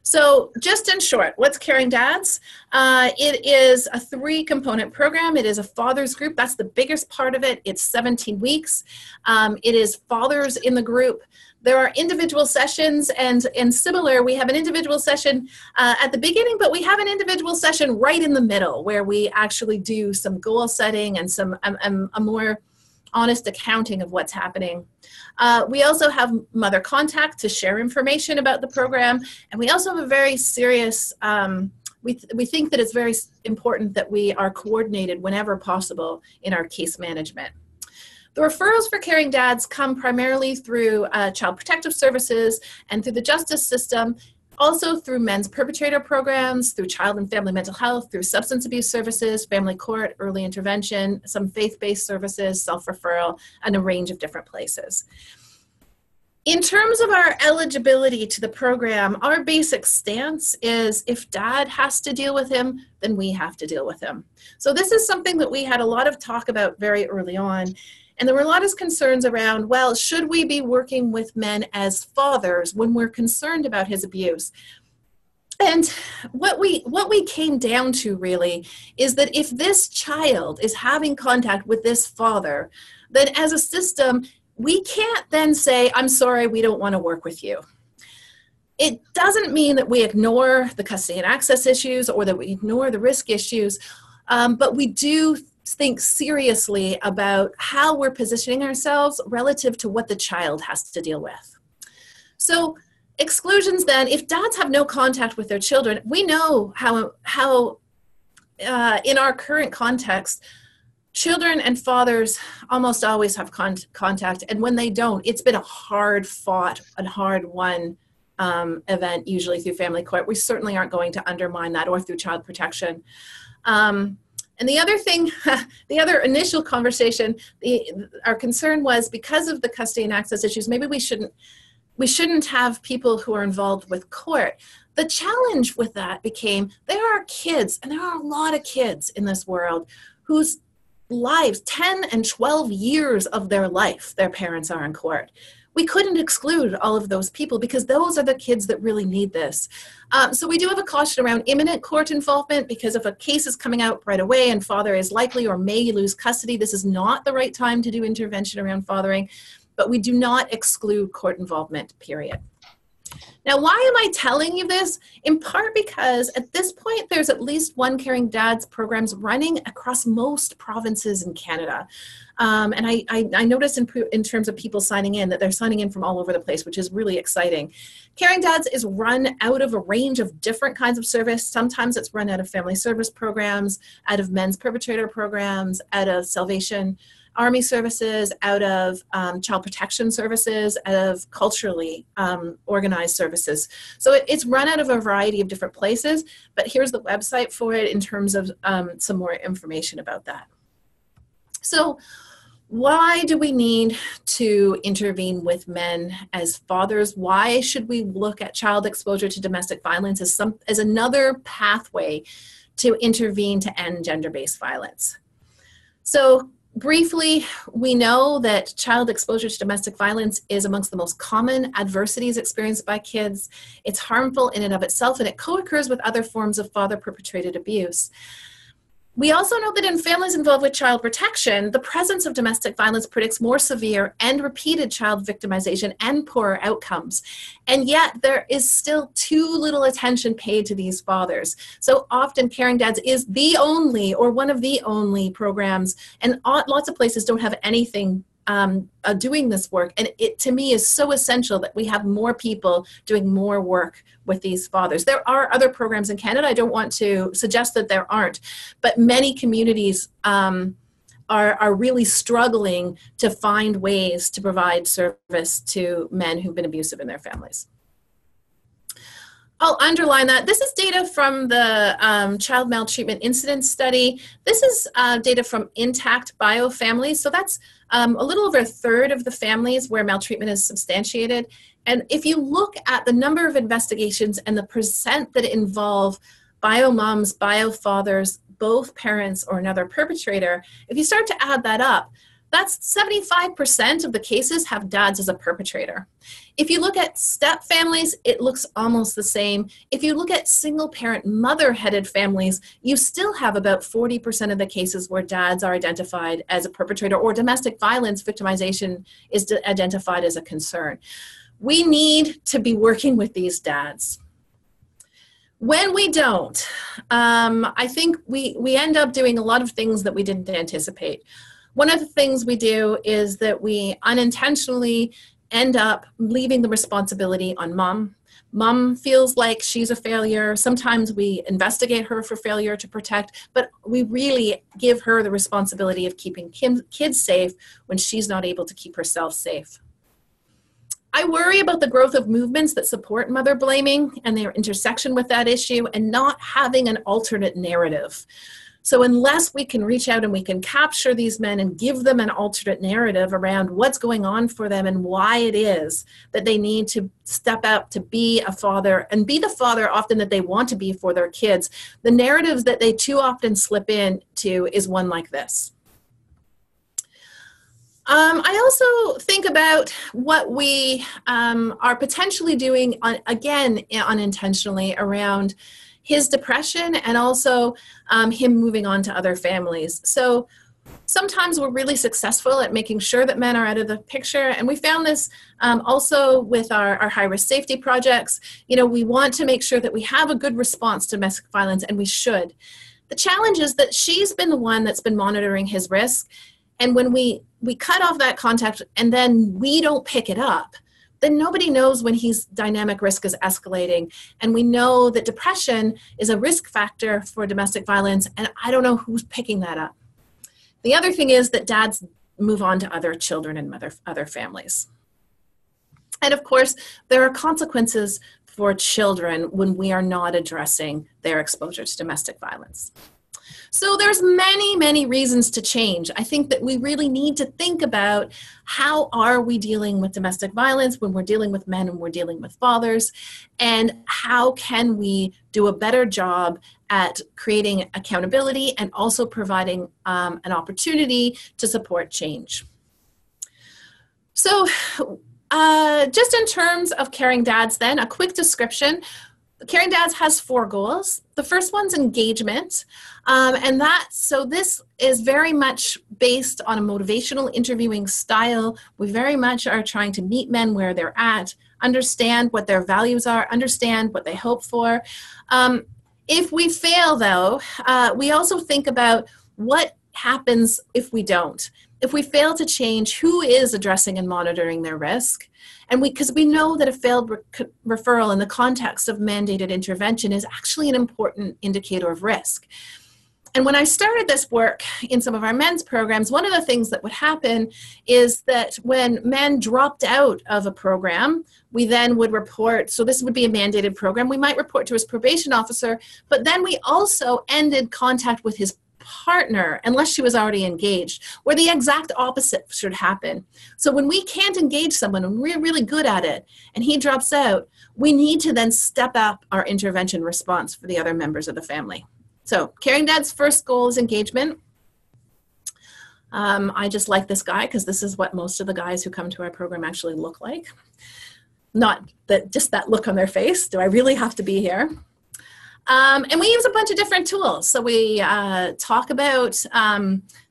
So just in short, what's Caring Dads? It is a 3-component program. It is a fathers group. That's the biggest part of it. It's 17 weeks. It is fathers in the group. There are individual sessions, and similar, we have an individual session at the beginning, but we have an individual session right in the middle where we actually do some goal setting and some a more honest accounting of what's happening. We also have mother contact to share information about the program, and we also have a very serious, we think that it's very important that we are coordinated whenever possible in our case management. The referrals for Caring Dads come primarily through Child Protective Services and through the justice system, also through men's perpetrator programs, through child and family mental health, through substance abuse services, family court, early intervention, some faith-based services, self-referral, and a range of different places. In terms of our eligibility to the program, our basic stance is if dad has to deal with him, then we have to deal with him. So this is something that we had a lot of talk about very early on. And there were a lot of concerns around, well, should we be working with men as fathers when we're concerned about his abuse? And what we came down to really is that if this child is having contact with this father, then as a system, we can't then say, I'm sorry, we don't want to work with you. It doesn't mean that we ignore the custody and access issues or that we ignore the risk issues, but we do think seriously about how we're positioning ourselves relative to what the child has to deal with. So exclusions then, if dads have no contact with their children, we know how in our current context, children and fathers almost always have contact, and when they don't, it's been a hard fought and hard won event, usually through family court. We certainly aren't going to undermine that, or through child protection. And the other thing, the other initial conversation, our concern was because of the custody and access issues, maybe we shouldn't have people who are involved with court. The challenge with that became there are kids, and there are a lot of kids in this world whose lives, 10 and 12 years of their life, their parents are in court. We couldn't exclude all of those people because those are the kids that really need this. So we do have a caution around imminent court involvement, because if a case is coming out right away and father is likely or may lose custody, this is not the right time to do intervention around fathering, but we do not exclude court involvement, period. Now, why am I telling you this? In part because at this point, there's at least one Caring Dads programs running across most provinces in Canada. And I noticed in terms of people signing in that they're signing in from all over the place, which is really exciting. Caring Dads is run out of a range of different kinds of service. Sometimes it's run out of family service programs, out of men's perpetrator programs, out of Salvation Army services, out of child protection services, out of culturally organized services. So it's run out of a variety of different places, but here's the website for it in terms of some more information about that. So Why do we need to intervene with men as fathers? Why should we look at child exposure to domestic violence as another pathway to intervene to end gender-based violence? So briefly, we know that child exposure to domestic violence is amongst the most common adversities experienced by kids. It's harmful in and of itself, and it co-occurs with other forms of father-perpetrated abuse. We also know that in families involved with child protection, the presence of domestic violence predicts more severe and repeated child victimization and poorer outcomes. And yet there is still too little attention paid to these fathers. So often Caring Dads is the only or one of the only programs, and lots of places don't have anything doing this work. And it, to me, is so essential that we have more people doing more work with these fathers. There are other programs in Canada. I don't want to suggest that there aren't, but many communities are really struggling to find ways to provide service to men who've been abusive in their families. I'll underline that. This is data from the Child Maltreatment Incidence study. This is data from intact bio families. So that's a little over a third of the families where maltreatment is substantiated. And if you look at the number of investigations and the percent that involve bio moms, bio fathers, both parents or another perpetrator, if you start to add that up, that's 75% of the cases have dads as a perpetrator. If you look at step families, it looks almost the same. If you look at single parent mother-headed families, you still have about 40% of the cases where dads are identified as a perpetrator or domestic violence victimization is identified as a concern. We need to be working with these dads. When we don't, I think we end up doing a lot of things that we didn't anticipate. One of the things we do is that we unintentionally end up leaving the responsibility on mom. Mom feels like she's a failure. Sometimes we investigate her for failure to protect, but we really give her the responsibility of keeping kids safe when she's not able to keep herself safe. I worry about the growth of movements that support mother blaming and their intersection with that issue and not having an alternate narrative. So unless we can reach out and we can capture these men and give them an alternate narrative around what's going on for them and why it is that they need to step up to be a father and be the father often that they want to be for their kids, the narratives that they too often slip into is one like this. I also think about what we are potentially doing, again, unintentionally around his depression and also him moving on to other families. So sometimes we're really successful at making sure that men are out of the picture. And we found this also with our high-risk safety projects. You know, we want to make sure that we have a good response to domestic violence, and we should. The challenge is that she's been the one that's been monitoring his risk. And when we cut off that contact and then we don't pick it up, then nobody knows when his dynamic risk is escalating. And we know that depression is a risk factor for domestic violence, and I don't know who's picking that up. The other thing is that dads move on to other children and other families. And of course, there are consequences for children when we are not addressing their exposure to domestic violence. So there's many, many reasons to change. I think that we really need to think about how are we dealing with domestic violence when we're dealing with men and we're dealing with fathers, and how can we do a better job at creating accountability and also providing an opportunity to support change. So just in terms of Caring Dads then, a quick description. Caring Dads has 4 goals. The first one's engagement. So this is very much based on a motivational interviewing style. We very much are trying to meet men where they're at, understand what their values are, understand what they hope for. If we fail though, we also think about what happens if we don't. If we fail to change, who is addressing and monitoring their risk? And because we know that a failed referral in the context of mandated intervention is actually an important indicator of risk. And when I started this work in some of our men's programs, one of the things that would happen is that when men dropped out of a program, we then would report, so this would be a mandated program, we might report to his probation officer, but then we also ended contact with his partner unless she was already engaged, where the exact opposite should happen. So when we can't engage someone and we're really good at it and he drops out, we need to then step up our intervention response for the other members of the family. So caring dad's first goal is engagement. I just like this guy because this is what most of the guys who come to our program actually look like. Not that just that look on their face. Do I really have to be here? And we use a bunch of different tools. So we talk about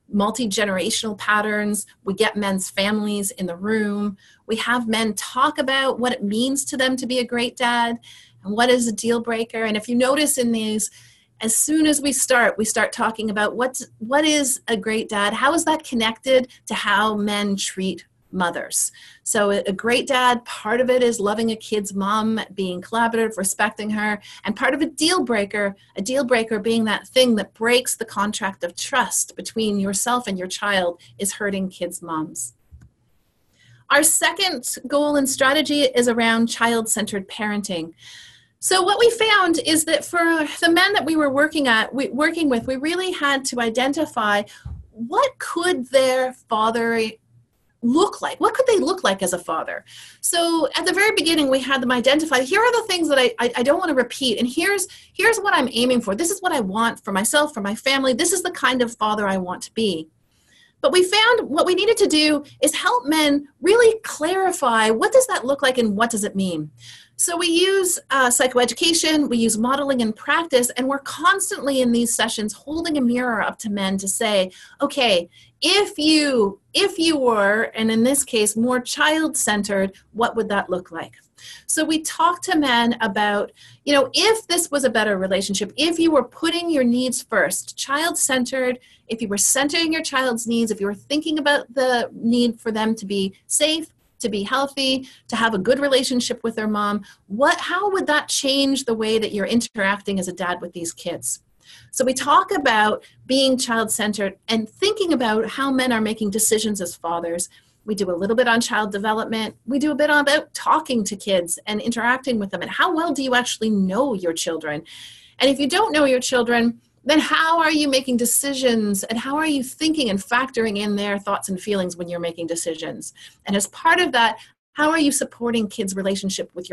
multi-generational patterns. We get men's families in the room. We have men talk about what it means to them to be a great dad and what is a deal breaker. And if you notice in these, as soon as we start talking about what is a great dad, how is that connected to how men treat mothers. So a great dad, part of it is loving a kid's mom, being collaborative, respecting her, and part of a deal breaker being that thing that breaks the contract of trust between yourself and your child, is hurting kids' moms. Our second goal and strategy is around child-centered parenting. So what we found is that for the men that we were working with, we really had to identify what could their father look like? What could they look like as a father? So at the very beginning, we had them identify, here are the things that I don't want to repeat, and here's what I'm aiming for. This is what I want for myself, for my family. This is the kind of father I want to be. But we found what we needed to do is help men really clarify, what does that look like and what does it mean? So we use psychoeducation, we use modeling and practice, and we're constantly in these sessions holding a mirror up to men to say, okay, if you were, and in this case, more child-centered, what would that look like? So we talk to men about, if this was a better relationship, if you were putting your needs first, child-centered, if you were centering your child's needs, if you were thinking about the need for them to be safe, to be healthy, to have a good relationship with their mom, how would that change the way that you're interacting as a dad with these kids? So we talk about being child-centered and thinking about how men are making decisions as fathers. We do a little bit on child development. We do a bit about talking to kids and interacting with them, and how well do you actually know your children? And if you don't know your children, then how are you making decisions, and how are you thinking and factoring in their thoughts and feelings when you're making decisions? And as part of that, how are you supporting kids' relationship with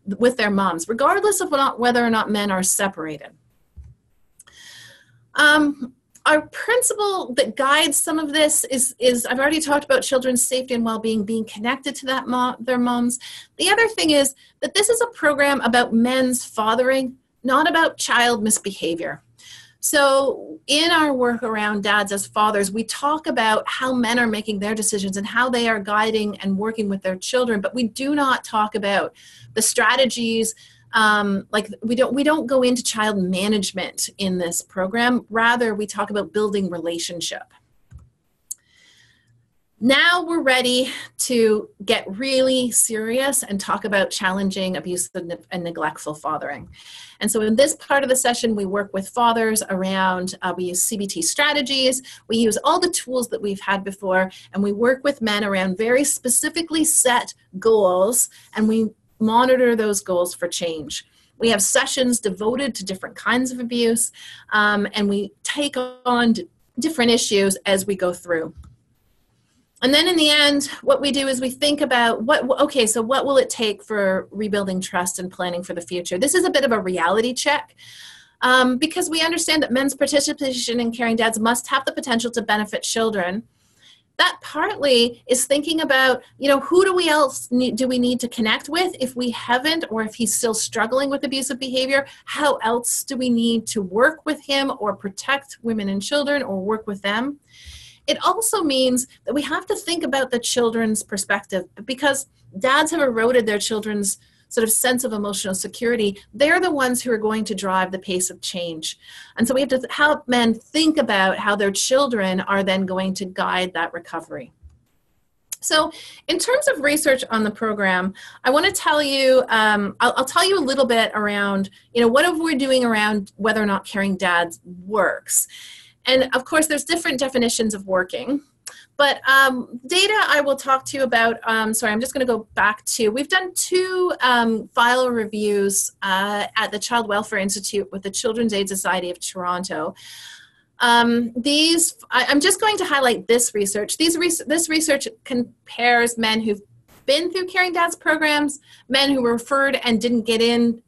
with their moms, regardless of whether or not men are separated? Our principle that guides some of this is I've already talked about children's safety and well-being, being connected to their moms. The other thing is that this is a program about men's fathering, not about child misbehavior. So in our work around dads as fathers, we talk about how men are making their decisions and how they are guiding and working with their children, but we do not talk about the strategies. We don't go into child management in this program. Rather, we talk about building relationship. Now we're ready to get really serious and talk about challenging abusive and neglectful fathering. And so in this part of the session, we work with fathers around, we use CBT strategies, we use all the tools that we've had before, and we work with men around very specifically set goals, and we monitor those goals for change. We have sessions devoted to different kinds of abuse, and we take on different issues as we go through. And then in the end, what we do is we think about what will it take for rebuilding trust and planning for the future? This is a bit of a reality check because we understand that men's participation in caring dads must have the potential to benefit children. That partly is thinking about, who do we need to connect with if we haven't, or if he's still struggling with abusive behavior? How else do we need to work with him or protect women and children or work with them? It also means that we have to think about the children's perspective, because dads have eroded their children's sort of sense of emotional security. They're the ones who are going to drive the pace of change. And so we have to help men think about how their children are then going to guide that recovery. So in terms of research on the program, I want to tell you, I'll tell you a little bit around, what we're doing around whether or not caring dads works. And of course, there's different definitions of working. But data I will talk to you about, sorry, I'm just going to go back to, we've done 2 file reviews at the Child Welfare Institute with the Children's Aid Society of Toronto. I'm just going to highlight this research. This research compares men who've been through Caring Dads programs, men who were referred and didn't get in,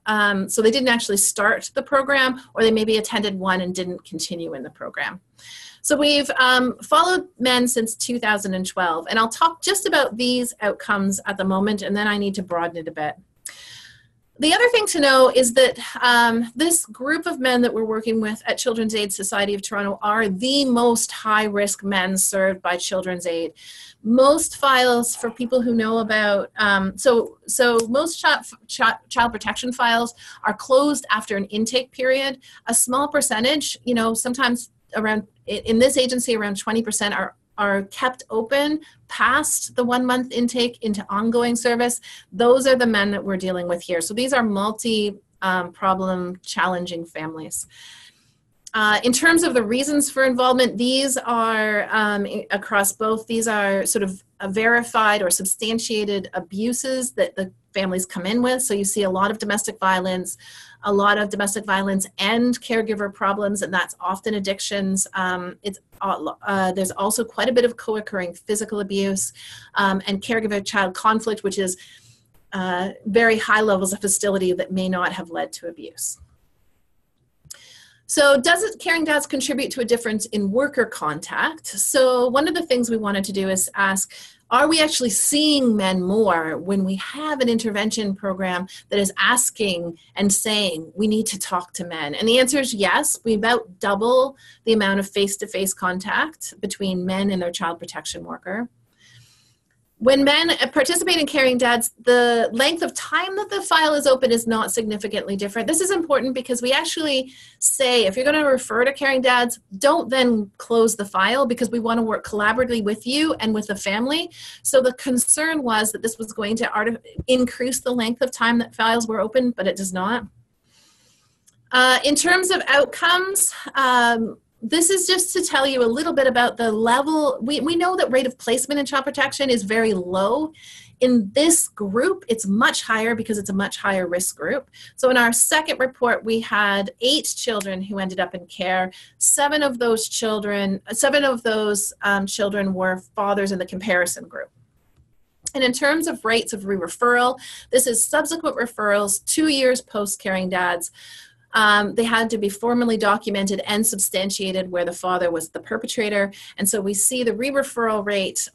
so they didn't actually start the program, or they maybe attended one and didn't continue in the program. So we've followed men since 2012, and I'll talk just about these outcomes at the moment, and then I need to broaden it a bit. The other thing to know is that this group of men that we're working with at Children's Aid Society of Toronto are the most high-risk men served by Children's Aid. Most files, for people who know about, so most child protection files are closed after an intake period. A small percentage, you know, sometimes around, in this agency, around 20% are kept open past the 1 month intake into ongoing service. Those are the men that we're dealing with here. So these are multi-problem challenging families. In terms of the reasons for involvement, these are across both. These are sort of verified or substantiated abuses that the families come in with. So you see a lot of domestic violence and caregiver problems, and that's often addictions. There's also quite a bit of co-occurring physical abuse and caregiver-child conflict, which is very high levels of hostility that may not have led to abuse. So does Caring Dads contribute to a difference in worker contact? So one of the things we wanted to do is ask, are we actually seeing men more when we have an intervention program that is asking and saying, we need to talk to men? And the answer is yes. We about double the amount of face-to-face contact between men and their child protection worker. When men participate in Caring Dads, the length of time that the file is open is not significantly different. This is important because we actually say, if you're going to refer to Caring Dads, don't then close the file, because we want to work collaboratively with you and with the family. So the concern was that this was going to increase the length of time that files were open, but it does not. In terms of outcomes, this is just to tell you a little bit about the level. We know that rate of placement in child protection is very low. In this group, it's much higher because it's a much higher risk group. So in our second report, we had 8 children who ended up in care. 7 of those children were fathers in the comparison group. And in terms of rates of re-referral, this is subsequent referrals 2 years post Caring Dads. They had to be formally documented and substantiated where the father was the perpetrator. And so we see the re-referral rate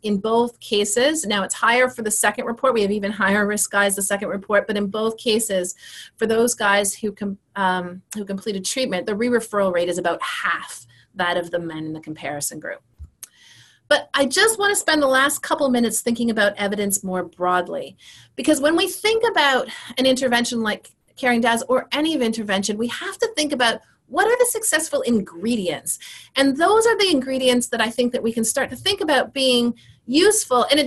in both cases. Now it's higher for the second report. We have even higher risk guys, the second report. But in both cases, for those guys who completed treatment, the re-referral rate is about half that of the men in the comparison group. But I just want to spend the last couple minutes thinking about evidence more broadly. Because when we think about an intervention like Caring Dads or any of intervention, we have to think about what are the successful ingredients. And those are the ingredients that I think that we can start to think about being useful. And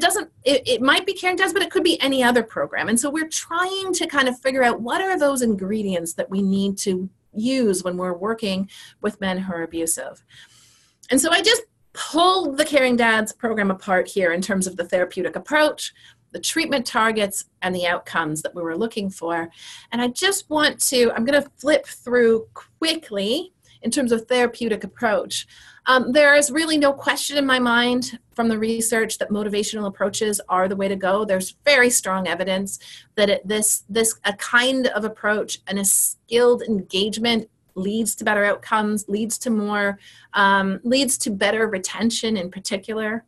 it might be Caring Dads, but it could be any other program. And so we're trying to kind of figure out what are those ingredients that we need to use when we're working with men who are abusive. And so I just pulled the Caring Dads program apart here in terms of the therapeutic approach, the treatment targets, and the outcomes that we were looking for. And I just want to, I'm going to flip through quickly in terms of therapeutic approach. There is really no question in my mind from the research that motivational approaches are the way to go. There's very strong evidence that a kind of approach and a skilled engagement leads to better outcomes, leads to better retention in particular.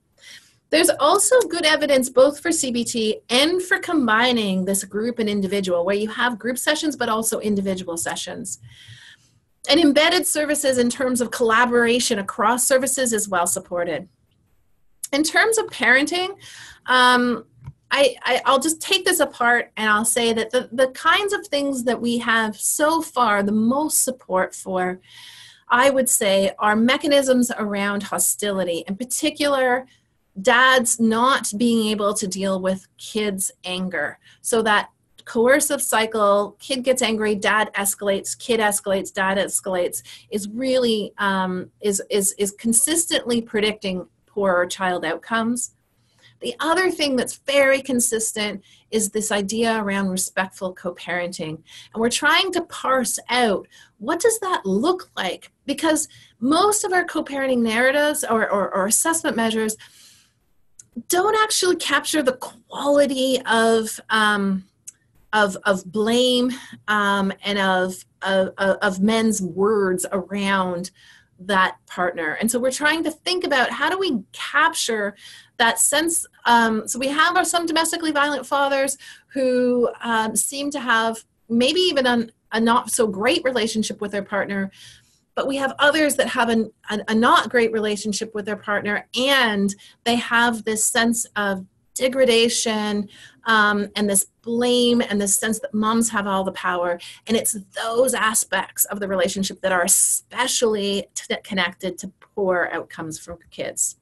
There's also good evidence both for CBT and for combining this group and individual, where you have group sessions but also individual sessions. And embedded services in terms of collaboration across services is well supported. In terms of parenting, I'll just take this apart and I'll say that the kinds of things that we have so far the most support for, I would say, are mechanisms around hostility, in particular dads not being able to deal with kids' anger. So that coercive cycle, kid gets angry, dad escalates, kid escalates, dad escalates, is really, is consistently predicting poorer child outcomes. The other thing that's very consistent is this idea around respectful co-parenting. And we're trying to parse out, what does that look like? Because most of our co-parenting narratives or assessment measures don't actually capture the quality of blame and of men's words around that partner. And so we're trying to think about, how do we capture that sense? So we have some domestically violent fathers who seem to have maybe even a not so great relationship with their partner, but we have others that have a not great relationship with their partner, and they have this sense of degradation and this blame and this sense that moms have all the power. And it's those aspects of the relationship that are especially connected to poor outcomes for kids.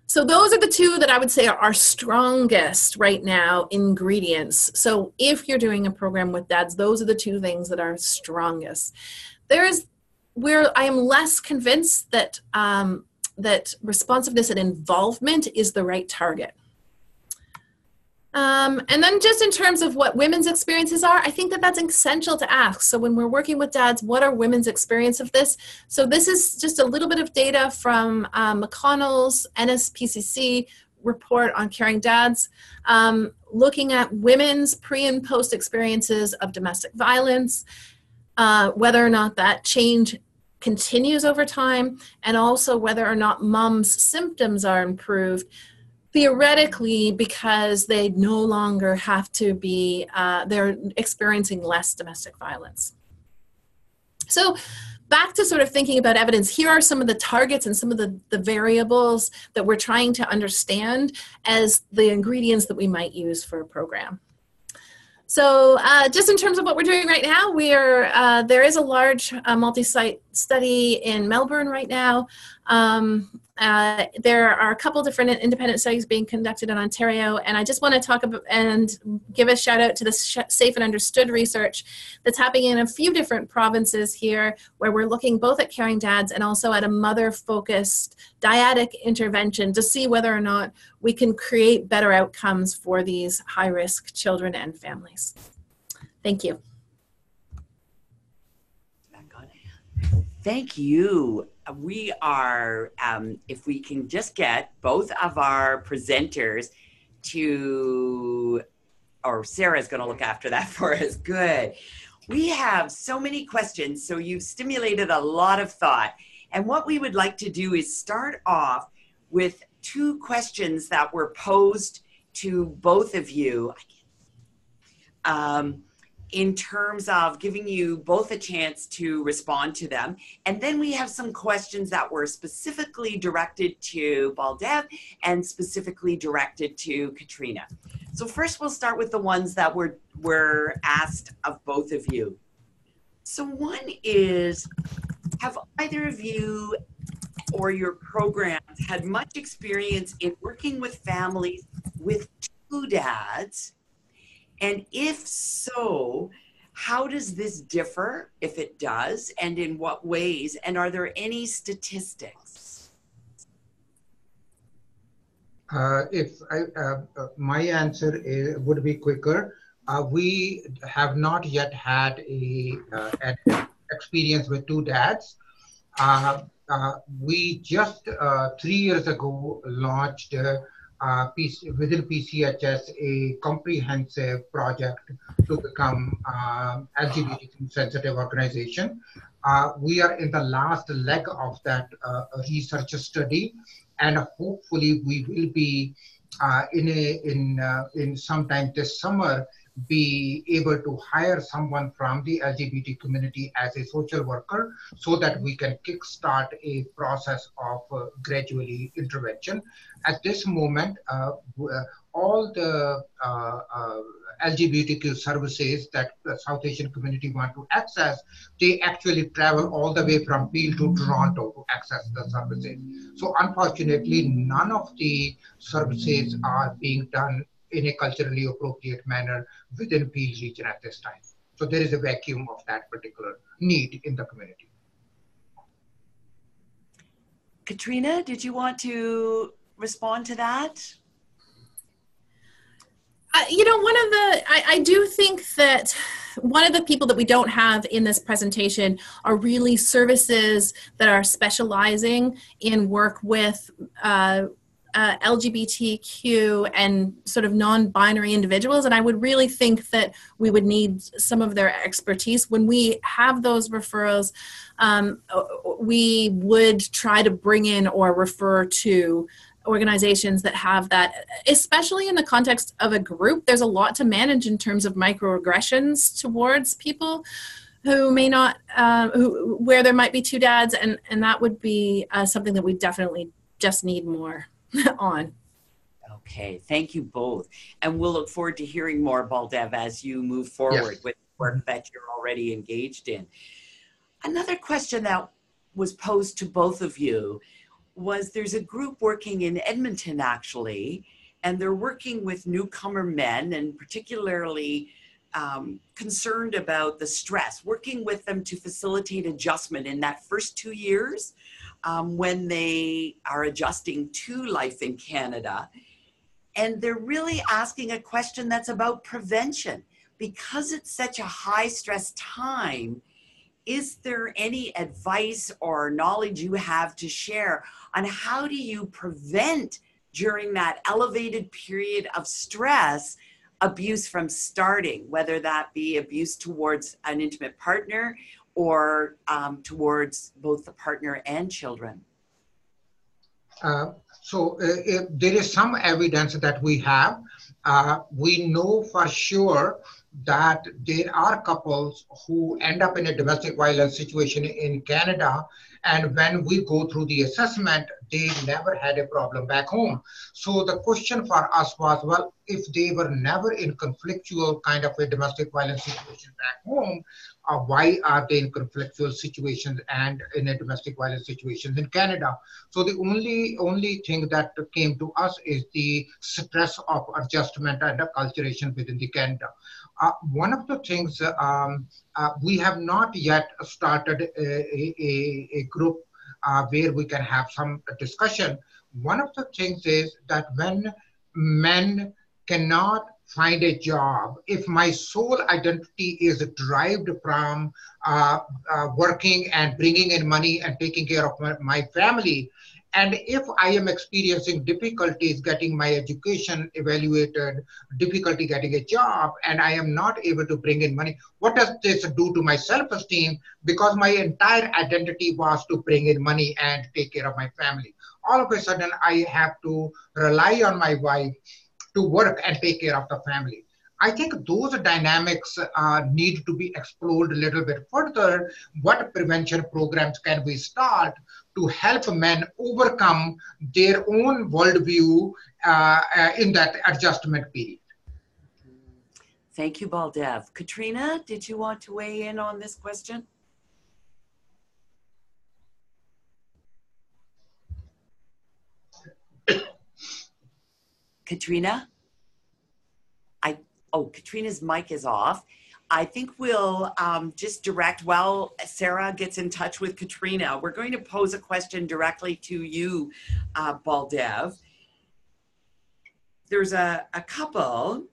So those are the two that I would say are our strongest right now ingredients. So if you're doing a program with dads, those are the two things that are strongest. I am less convinced that that responsiveness and involvement is the right target. And then just in terms of what women's experiences are, I think that that's essential to ask. So when we're working with dads, what are women's experience of this? So this is just a little bit of data from McConnell's NSPCC report on caring dads, looking at women's pre and post experiences of domestic violence, whether or not that change continues over time, and also whether or not mom's symptoms are improved, theoretically, because they no longer have to be, they're experiencing less domestic violence. So back to sort of thinking about evidence, here are some of the targets and some of the variables that we're trying to understand as the ingredients that we might use for a program. So just in terms of what we're doing right now, there is a large multi-site study in Melbourne right now. There are a couple different independent studies being conducted in Ontario, and I just want to talk about and give a shout out to the Safe and Understood research that's happening in a few different provinces here, where we're looking both at caring dads and also at a mother-focused dyadic intervention to see whether or not we can create better outcomes for these high-risk children and families. Thank you. Thank you. We are, if we can just get both of our presenters to, or Sarah's going to look after that for us. Good. We have so many questions, so you've stimulated a lot of thought. And what we would like to do is start off with two questions that were posed to both of you. In terms of giving you both a chance to respond to them. And then we have some questions that were specifically directed to Baldev and specifically directed to Katreena. So first we'll start with the ones that were asked of both of you. So one is, have either of you or your programs had much experience in working with families with two dads? And if so, how does this differ, if it does, and in what ways? And are there any statistics? My answer would be quicker. We have not yet had an experience with two dads. We just 3 years ago launched within PCHS a comprehensive project to become LGBTQ sensitive organization. We are in the last leg of that research study, and hopefully we will be in sometime this summer be able to hire someone from the LGBT community as a social worker so that we can kickstart a process of gradually intervention. At this moment, all the LGBTQ services that the South Asian community want to access, they actually travel all the way from Peel to Toronto to access the services. So unfortunately, none of the services are being done in a culturally appropriate manner within Peel region at this time. So there is a vacuum of that particular need in the community. Katreena, did you want to respond to that? You know, I do think that one of the people that we don't have in this presentation are really services that are specializing in work with LGBTQ and sort of non-binary individuals. And I would really think that we would need some of their expertise. When we have those referrals, we would try to bring in or refer to organizations that have that, especially in the context of a group. There's a lot to manage in terms of microaggressions towards people who may not, where there might be two dads, and that would be something that we definitely just need more on. Okay, thank you both. And we'll look forward to hearing more, Baldev, as you move forward with work that you're already engaged in. Another question that was posed to both of you was, there's a group working in Edmonton actually, and they're working with newcomer men and particularly concerned about the stress, working with them to facilitate adjustment in that first 2 years when they are adjusting to life in Canada. And they're really asking a question that's about prevention. Because it's such a high stress time, is there any advice or knowledge you have to share on how do you prevent, during that elevated period of stress, abuse from starting, whether that be abuse towards an intimate partner or towards both the partner and children? So there is some evidence that we have. We know for sure that there are couples who end up in a domestic violence situation in Canada, and when we go through the assessment, they never had a problem back home. So the question for us was, well, if they were never in conflictual kind of a domestic violence situation back home, why are they in conflictual situations and in a domestic violence situation in Canada? So the only thing that came to us is the stress of adjustment and acculturation within the Canada. One of the things, we have not yet started a group where we can have some discussion. One of the things is that when men cannot find a job, if my sole identity is derived from working and bringing in money and taking care of my family, and if I am experiencing difficulties getting my education evaluated, difficulty getting a job, and I am not able to bring in money, what does this do to my self-esteem? Because my entire identity was to bring in money and take care of my family. All of a sudden, I have to rely on my wife to work and take care of the family. I think those dynamics need to be explored a little bit further. What prevention programs can we start to help men overcome their own worldview in that adjustment period? Thank you, Baldev. Katreena, did you want to weigh in on this question? Katreena? Katreena's mic is off. I think we'll just direct, while Sarah gets in touch with Katreena, we're going to pose a question directly to you, Baldev. There's a couple.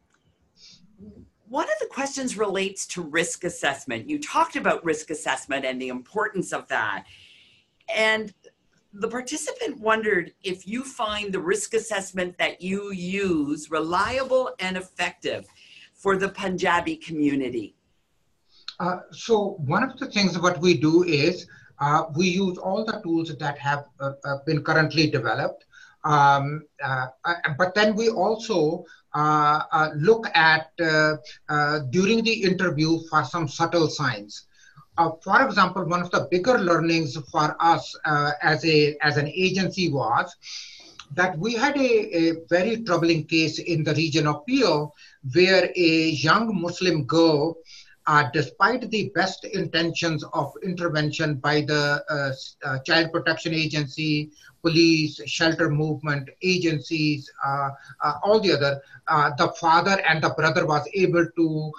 One of the questions relates to risk assessment. You talked about risk assessment and the importance of that. And the participant wondered if you find the risk assessment that you use reliable and effective for the Punjabi community. So one of the things what we do is we use all the tools that have been currently developed. But then we also look at during the interview for some subtle signs. For example, one of the bigger learnings for us as an agency was that we had a very troubling case in the region of Peel, where a young Muslim girl, despite the best intentions of intervention by the Child Protection Agency, police, shelter movement agencies, all the other, the father and the brother was able to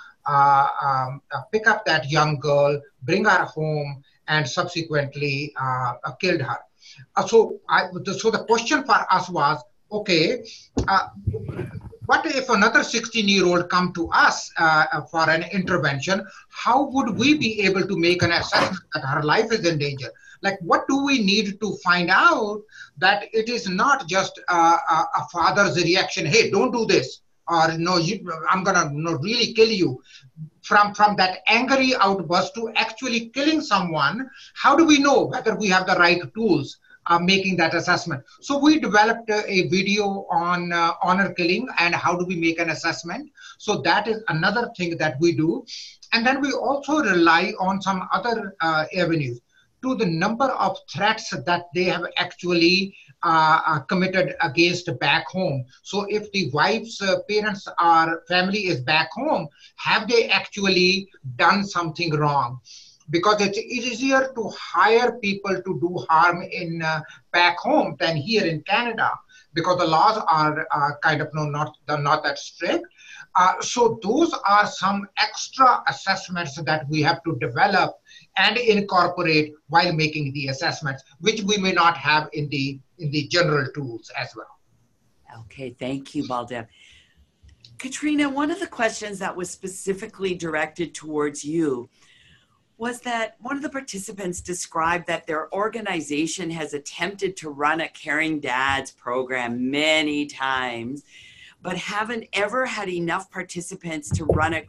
pick up that young girl, bring her home, and subsequently killed her. So the question for us was, okay, what if another 16-year-old come to us for an intervention? How would we be able to make an assessment that her life is in danger? Like, what do we need to find out that it is not just a father's reaction, hey, don't do this, or no, I'm gonna really kill you. From that angry outburst to actually killing someone, how do we know whether we have the right tools making that assessment? So we developed a video on honor killing and how do we make an assessment. So that is another thing that we do. And then we also rely on some other avenues to the number of threats that they have actually committed against back home. So if the wife's parents or family is back home, have they actually done something wrong? Because it's easier to hire people to do harm in back home than here in Canada, because the laws are kind of not that strict. So those are some extra assessments that we have to develop and incorporate while making the assessments, which we may not have in the general tools as well. Okay, thank you, Baldev. Katreena, one of the questions that was specifically directed towards you was that one of the participants described that their organization has attempted to run a Caring Dads program many times, but haven't ever had enough participants to run it.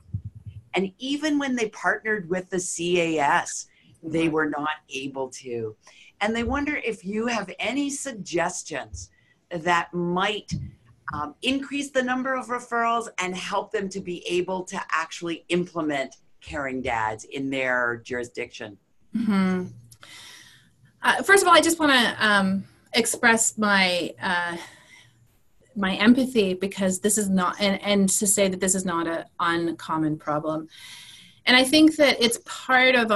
And even when they partnered with the CAS, they were not able to. And they wonder if you have any suggestions that might increase the number of referrals and help them to be able to actually implement Caring Dads in their jurisdiction. Mm-hmm. First of all, I just want to express my my empathy, because this is not, and to say that this is not an uncommon problem. And I think that it's part of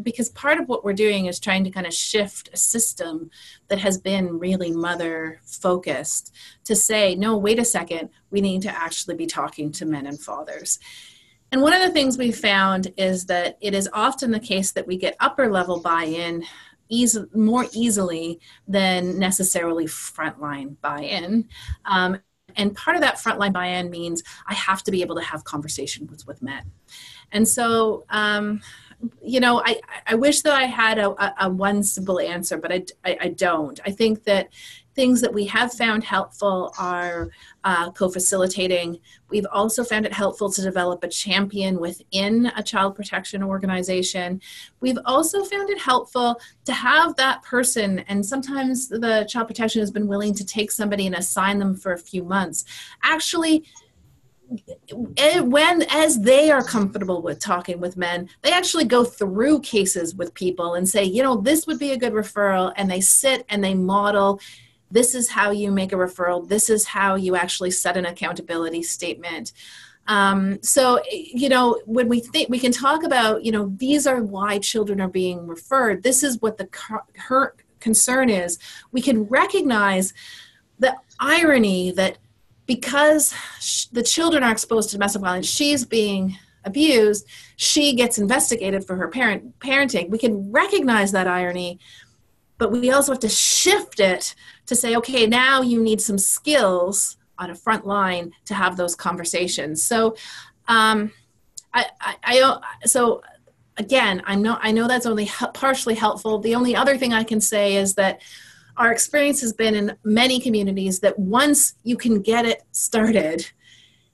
because part of what we're doing is trying to kind of shift a system that has been really mother focused to say, no, wait a second, we need to actually be talking to men and fathers. And one of the things we found is that it is often the case that we get upper level buy-in more easily than necessarily frontline buy-in. And part of that frontline buy-in means I have to be able to have conversations with men. And so, you know, I wish that I had a one simple answer, but I don't. I think that things that we have found helpful are co-facilitating. We've also found it helpful to develop a champion within a child protection organization. We've also found it helpful to have that person, and sometimes the child protection has been willing to take somebody and assign them for a few months. Actually, as they are comfortable with talking with men, they actually go through cases with people and say, you know, this would be a good referral, and they sit and they model, this is how you make a referral, this is how you actually set an accountability statement. So, you know, when we think, we can talk about, you know, these are why children are being referred, this is what the concern is, we can recognize the irony that because the children are exposed to domestic violence, she's being abused, she gets investigated for her parenting. We can recognize that irony, but we also have to shift it to say, okay, now you need some skills on a front line to have those conversations. So, so again, I know that's only partially helpful. The only other thing I can say is that our experience has been in many communities that once you can get it started,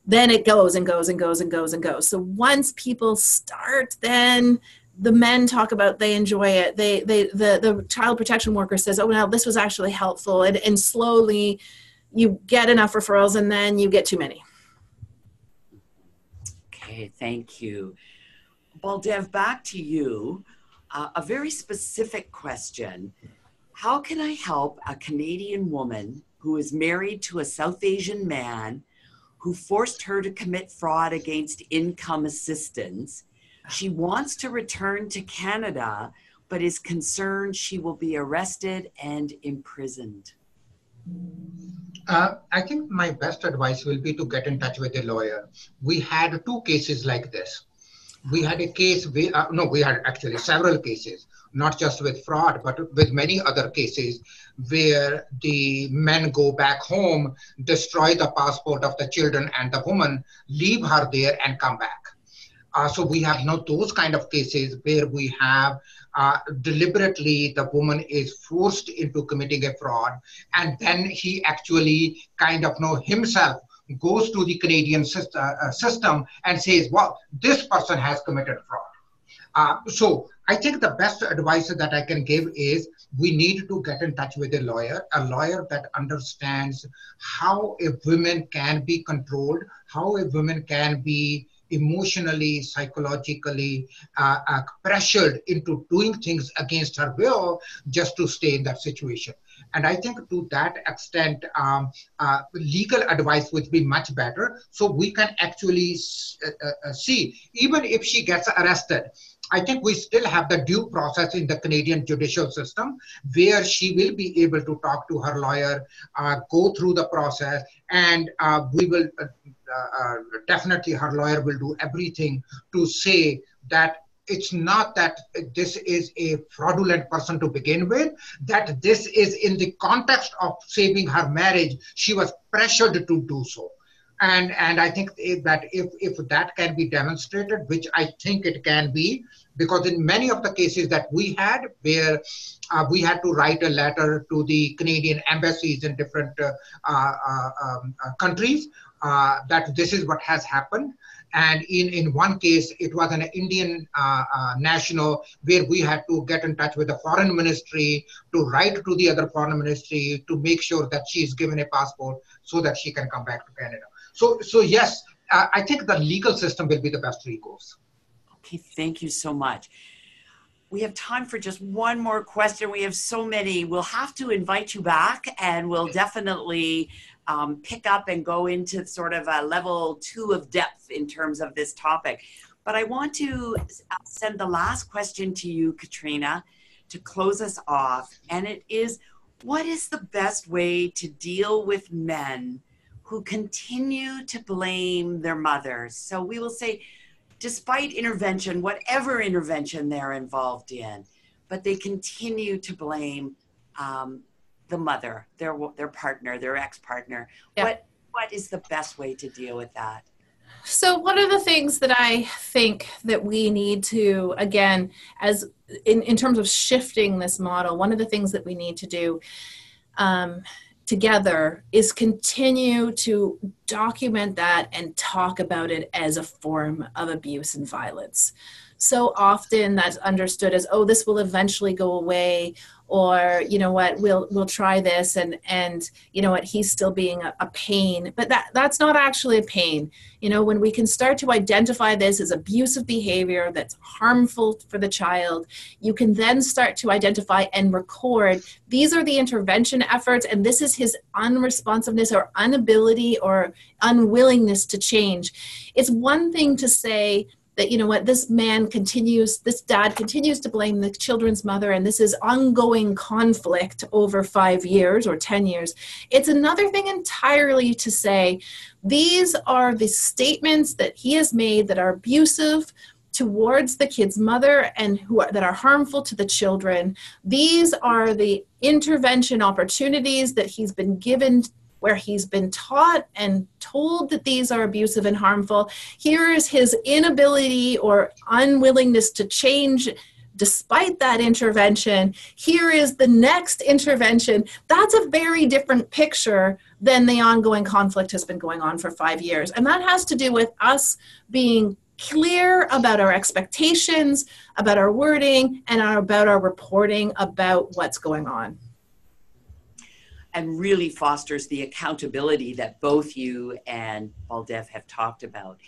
then it goes and goes and goes and goes and goes. So once people start, then the men talk about they enjoy it. The child protection worker says, oh, now this was actually helpful. And slowly you get enough referrals and then you get too many. Okay, thank you. Baldev, back to you. A very specific question. How can I help a Canadian woman who is married to a South Asian man who forced her to commit fraud against income assistance? She wants to return to Canada, but is concerned she will be arrested and imprisoned. I think my best advice will be to get in touch with a lawyer. We had 2 cases like this. We had a case, we had actually several cases, not just with fraud, but with many other cases where the men go back home, destroy the passport of the children and the woman, leave her there and come back. So we have those kind of cases where we have deliberately the woman is forced into committing a fraud, and then he actually kind of himself goes to the Canadian system and says, well, this person has committed fraud. So I think the best advice that I can give is we need to get in touch with a lawyer that understands how a woman can be controlled, how a woman can be emotionally, psychologically pressured into doing things against her will just to stay in that situation. And I think to that extent, legal advice would be much better. So we can actually see, even if she gets arrested, I think we still have the due process in the Canadian judicial system where she will be able to talk to her lawyer, go through the process, and we will definitely her lawyer will do everything to say that it's not that this is a fraudulent person to begin with, that this is in the context of saving her marriage, she was pressured to do so. And I think that if that can be demonstrated, which I think it can be, because in many of the cases that we had where we had to write a letter to the Canadian embassies in different countries, that this is what has happened. And in one case, it was an Indian national where we had to get in touch with the foreign ministry to write to the other foreign ministry to make sure that she is given a passport so that she can come back to Canada. So yes, I think the legal system will be the best recourse. Okay, thank you so much. We have time for just one more question. We have so many. We'll have to invite you back, and we'll definitely pick up and go into sort of a level 2 of depth in terms of this topic. But I want to send the last question to you, Katreena, to close us off. And it is, what is the best way to deal with men who continue to blame their mothers? So we will say, despite intervention, whatever intervention they're involved in, but they continue to blame the mother, their partner, their ex-partner. Yeah. What is the best way to deal with that? So one of the things that I think that we need to, again, as in terms of shifting this model, one of the things that we need to do together is continue to document that and talk about it as a form of abuse and violence. So often that's understood as, oh, this will eventually go away, or you know what, we'll try this, and you know what, he's still being a pain. But that's not actually a pain. You know, when we can start to identify this as abusive behavior that's harmful for the child, you can then start to identify and record, these are the intervention efforts, and this is his unresponsiveness or inability or unwillingness to change. It's one thing to say that, you know what, this dad continues to blame the children's mother, and this is ongoing conflict over 5 years or 10 years. It's another thing entirely to say, these are the statements that he has made that are abusive towards the kid's mother and that are harmful to the children. These are the intervention opportunities that he's been given, where he's been taught and told that these are abusive and harmful. Here is his inability or unwillingness to change despite that intervention. Here is the next intervention. That's a very different picture than the ongoing conflict has been going on for 5 years. And that has to do with us being clear about our expectations, about our wording, and about our reporting about what's going on. And really fosters the accountability that both you and Baldev have talked about.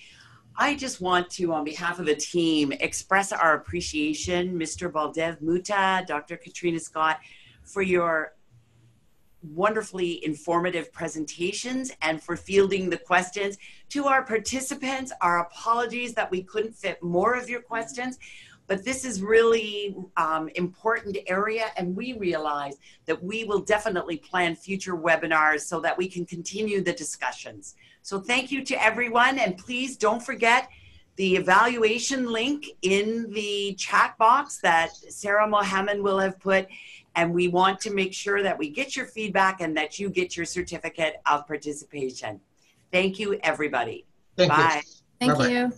I just want to, on behalf of the team, express our appreciation, Mr. Baldev, Mutta, Dr. Katreena Scott, for your wonderfully informative presentations and for fielding the questions. To our participants, our apologies that we couldn't fit more of your questions. But this is really important area, and we realize that we will definitely plan future webinars so that we can continue the discussions. So thank you to everyone, and please don't forget the evaluation link in the chat box that Sarah Mohammed will have put, and we want to make sure that we get your feedback and that you get your certificate of participation. Thank you, everybody. Thank Bye. you. Thank Bye-bye. you.